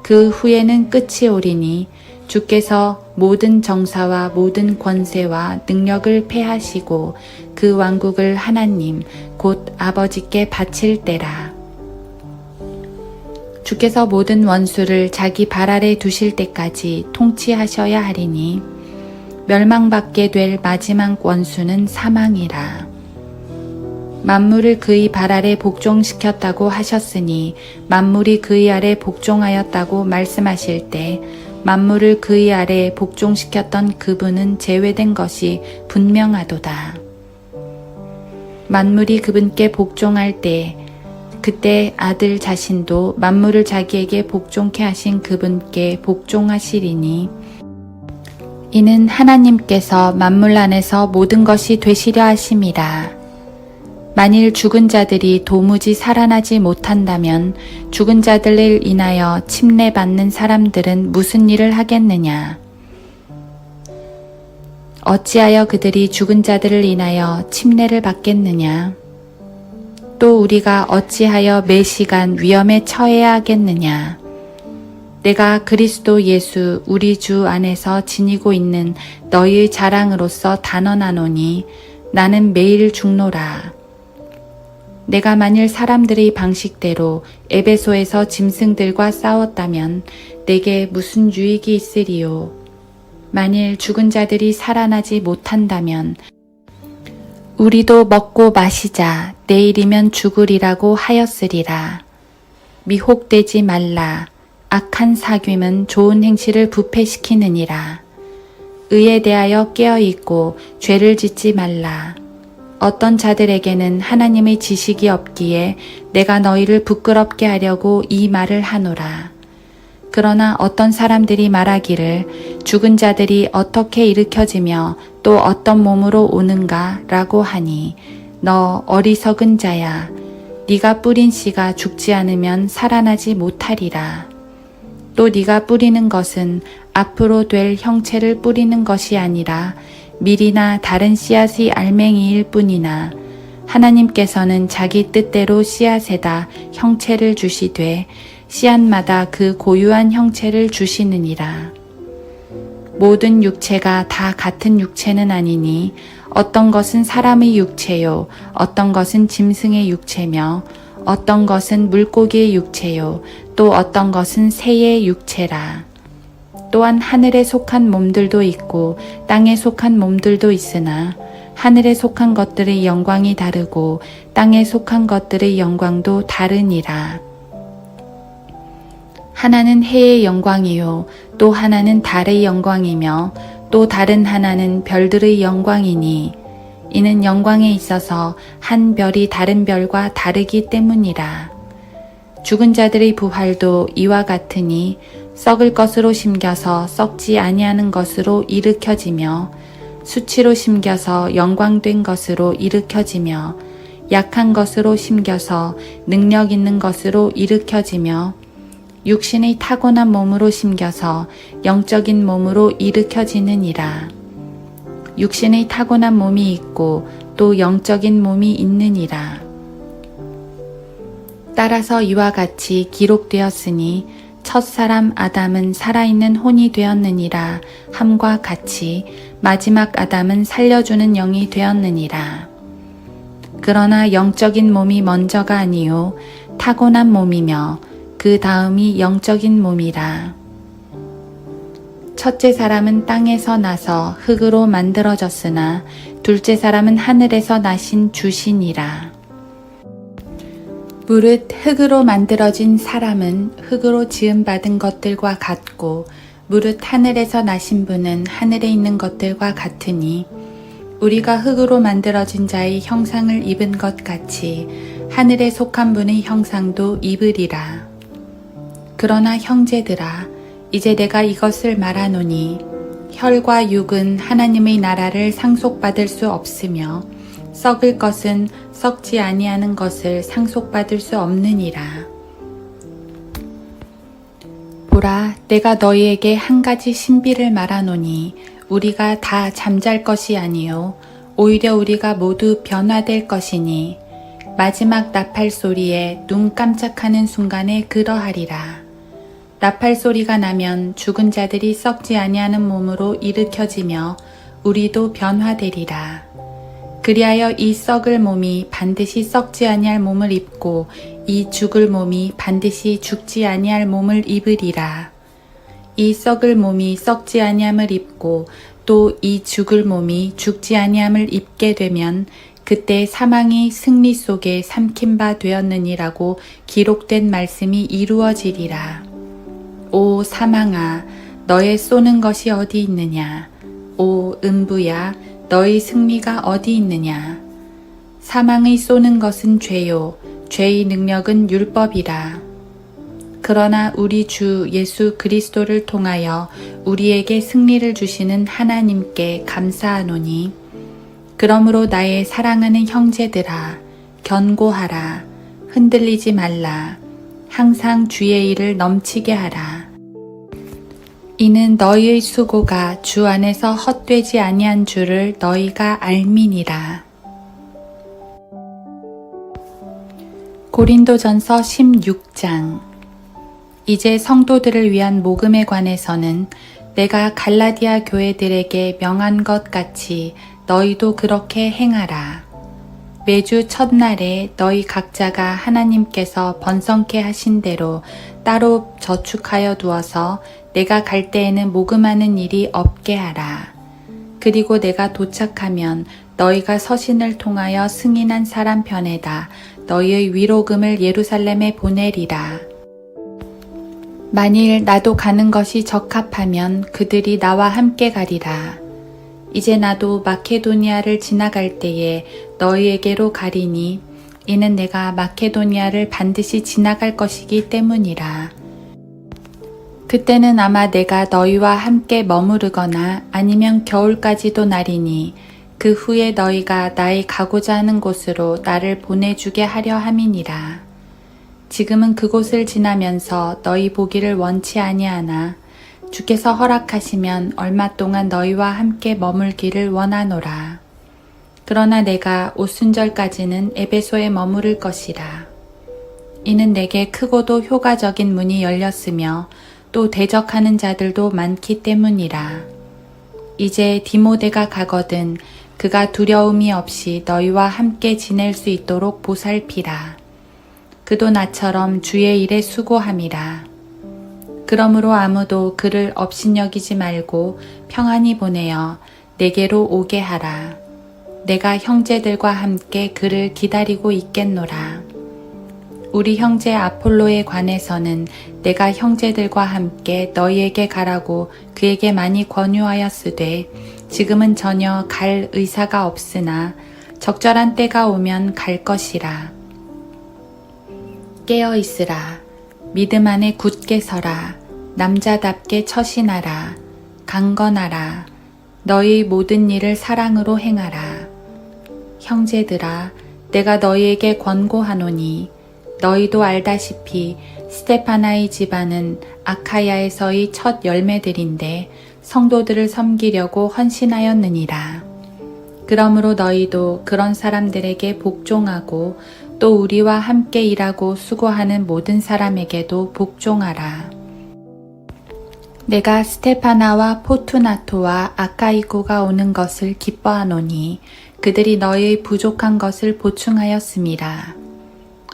그 후에는 끝이 오리니 주께서 모든 정사와 모든 권세와 능력을 패하시고 그 왕국을 하나님 곧 아버지께 바칠 때라. 주께서 모든 원수를 자기 발 아래 두실 때까지 통치하셔야 하리니 멸망받게 될 마지막 원수는 사망이라. 만물을 그의 발 아래 복종시켰다고 하셨으니 만물이 그의 아래 복종하였다고 말씀하실 때 만물을 그의 아래 복종시켰던 그분은 제외된 것이 분명하도다. 만물이 그분께 복종할 때 그때 아들 자신도 만물을 자기에게 복종케 하신 그분께 복종하시리니 이는 하나님께서 만물 안에서 모든 것이 되시려 하심이라. 만일 죽은 자들이 도무지 살아나지 못한다면 죽은 자들을 인하여 침례받는 사람들은 무슨 일을 하겠느냐? 어찌하여 그들이 죽은 자들을 인하여 침례를 받겠느냐? 또 우리가 어찌하여 매 시간 위험에 처해야 하겠느냐? 내가 그리스도 예수 우리 주 안에서 지니고 있는 너희의 자랑으로서 단언하노니 나는 매일 죽노라. 내가 만일 사람들의 방식대로 에베소에서 짐승들과 싸웠다면 내게 무슨 유익이 있으리요? 만일 죽은 자들이 살아나지 못한다면 우리도 먹고 마시자 내일이면 죽으리라고 하였으리라. 미혹되지 말라. 악한 사귐은 좋은 행실을 부패시키느니라. 의에 대하여 깨어있고 죄를 짓지 말라. 어떤 자들에게는 하나님의 지식이 없기에 내가 너희를 부끄럽게 하려고 이 말을 하노라. 그러나 어떤 사람들이 말하기를 죽은 자들이 어떻게 일으켜지며 또 어떤 몸으로 오는가 라고 하니 너 어리석은 자야. 네가 뿌린 씨가 죽지 않으면 살아나지 못하리라. 또 네가 뿌리는 것은 앞으로 될 형체를 뿌리는 것이 아니라 밀이나 다른 씨앗의 알맹이일 뿐이나 하나님께서는 자기 뜻대로 씨앗에다 형체를 주시되 씨앗마다 그 고유한 형체를 주시느니라. 모든 육체가 다 같은 육체는 아니니 어떤 것은 사람의 육체요 어떤 것은 짐승의 육체며 어떤 것은 물고기의 육체요 또 어떤 것은 새의 육체라. 또한 하늘에 속한 몸들도 있고 땅에 속한 몸들도 있으나 하늘에 속한 것들의 영광이 다르고 땅에 속한 것들의 영광도 다르니라. 하나는 해의 영광이요 또 하나는 달의 영광이며 또 다른 하나는 별들의 영광이니 이는 영광에 있어서 한 별이 다른 별과 다르기 때문이라. 죽은 자들의 부활도 이와 같으니 썩을 것으로 심겨서 썩지 아니하는 것으로 일으켜지며 수치로 심겨서 영광된 것으로 일으켜지며 약한 것으로 심겨서 능력 있는 것으로 일으켜지며 육신의 타고난 몸으로 심겨서 영적인 몸으로 일으켜지느니라. 육신의 타고난 몸이 있고 또 영적인 몸이 있느니라. 따라서 이와 같이 기록되었으니 첫사람 아담은 살아있는 혼이 되었느니라 함과 같이 마지막 아담은 살려주는 영이 되었느니라. 그러나 영적인 몸이 먼저가 아니요 타고난 몸이며 그 다음이 영적인 몸이라. 첫째 사람은 땅에서 나서 흙으로 만들어졌으나 둘째 사람은 하늘에서 나신 주시니라. 무릇 흙으로 만들어진 사람은 흙으로 지음받은 것들과 같고 무릇 하늘에서 나신 분은 하늘에 있는 것들과 같으니 우리가 흙으로 만들어진 자의 형상을 입은 것 같이 하늘에 속한 분의 형상도 입으리라. 그러나 형제들아 이제 내가 이것을 말하노니 혈과 육은 하나님의 나라를 상속받을 수 없으며 썩을 것은 썩지 아니하는 것을 상속받을 수 없느니라. 보라, 내가 너희에게 한 가지 신비를 말하노니 우리가 다 잠잘 것이 아니요 오히려 우리가 모두 변화될 것이니 마지막 나팔 소리에 눈 깜짝하는 순간에 그러하리라. 나팔 소리가 나면 죽은 자들이 썩지 아니하는 몸으로 일으켜지며 우리도 변화되리라. 그리하여 이 썩을 몸이 반드시 썩지 아니할 몸을 입고 이 죽을 몸이 반드시 죽지 아니할 몸을 입으리라. 이 썩을 몸이 썩지 아니함을 입고 또 이 죽을 몸이 죽지 아니함을 입게 되면 그때 사망이 승리 속에 삼킨 바 되었느니라고 기록된 말씀이 이루어지리라. 오 사망아, 너의 쏘는 것이 어디 있느냐? 오 음부야, 너의 승리가 어디 있느냐? 사망의 쏘는 것은 죄요, 죄의 능력은 율법이라. 그러나 우리 주 예수 그리스도를 통하여 우리에게 승리를 주시는 하나님께 감사하노니, 그러므로 나의 사랑하는 형제들아, 견고하라, 흔들리지 말라, 항상 주의 일을 넘치게 하라. 이는 너희의 수고가 주 안에서 헛되지 아니한 줄을 너희가 알미니라. 고린도전서 16장. 이제 성도들을 위한 모금에 관해서는 내가 갈라디아 교회들에게 명한 것 같이 너희도 그렇게 행하라. 매주 첫날에 너희 각자가 하나님께서 번성케 하신 대로 따로 저축하여 두어서 내가 갈 때에는 모금하는 일이 없게 하라. 그리고 내가 도착하면 너희가 서신을 통하여 승인한 사람 편에다 너희의 위로금을 예루살렘에 보내리라. 만일 나도 가는 것이 적합하면 그들이 나와 함께 가리라. 이제 나도 마케도니아를 지나갈 때에 너희에게로 가리니 이는 내가 마케도니아를 반드시 지나갈 것이기 때문이라. 그때는 아마 내가 너희와 함께 머무르거나 아니면 겨울까지도 나리니 그 후에 너희가 나의 가고자 하는 곳으로 나를 보내주게 하려 함이니라. 지금은 그곳을 지나면서 너희 보기를 원치 아니하나 주께서 허락하시면 얼마 동안 너희와 함께 머물기를 원하노라. 그러나 내가 오순절까지는 에베소에 머무를 것이라. 이는 내게 크고도 효과적인 문이 열렸으며 또 대적하는 자들도 많기 때문이라. 이제 디모데가 가거든 그가 두려움이 없이 너희와 함께 지낼 수 있도록 보살피라. 그도 나처럼 주의 일에 수고함이라. 그러므로 아무도 그를 업신여기지 말고 평안히 보내어 내게로 오게 하라. 내가 형제들과 함께 그를 기다리고 있겠노라. 우리 형제 아폴로에 관해서는 내가 형제들과 함께 너희에게 가라고 그에게 많이 권유하였으되 지금은 전혀 갈 의사가 없으나 적절한 때가 오면 갈 것이라. 깨어 있으라. 믿음 안에 굳게 서라. 남자답게 처신하라. 강건하라. 너희 모든 일을 사랑으로 행하라. 형제들아, 내가 너희에게 권고하노니 너희도 알다시피 스테파나의 집안은 아카야에서의 첫 열매들인데 성도들을 섬기려고 헌신하였느니라. 그러므로 너희도 그런 사람들에게 복종하고 또 우리와 함께 일하고 수고하는 모든 사람에게도 복종하라. 내가 스테파나와 포투나토와 아카이고가 오는 것을 기뻐하노니 그들이 너희의 부족한 것을 보충하였음이라.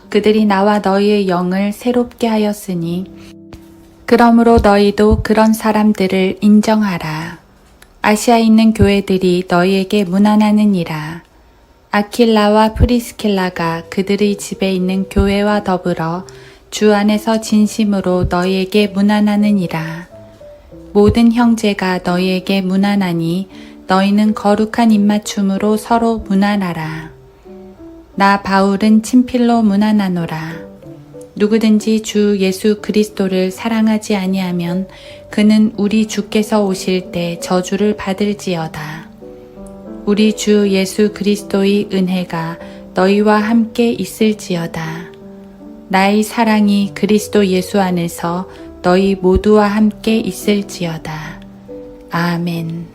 그들이 나와 너희의 영을 새롭게 하였으니 그러므로 너희도 그런 사람들을 인정하라. 아시아에 있는 교회들이 너희에게 문안하느니라. 아킬라와 프리스킬라가 그들의 집에 있는 교회와 더불어 주 안에서 진심으로 너희에게 문안하느니라. 모든 형제가 너희에게 문안하니 너희는 거룩한 입맞춤으로 서로 문안하라. 나 바울은 친필로 문안하노라. 누구든지 주 예수 그리스도를 사랑하지 아니하면 그는 우리 주께서 오실 때 저주를 받을지어다. 우리 주 예수 그리스도의 은혜가 너희와 함께 있을지어다. 나의 사랑이 그리스도 예수 안에서 너희 모두와 함께 있을지어다. 아멘.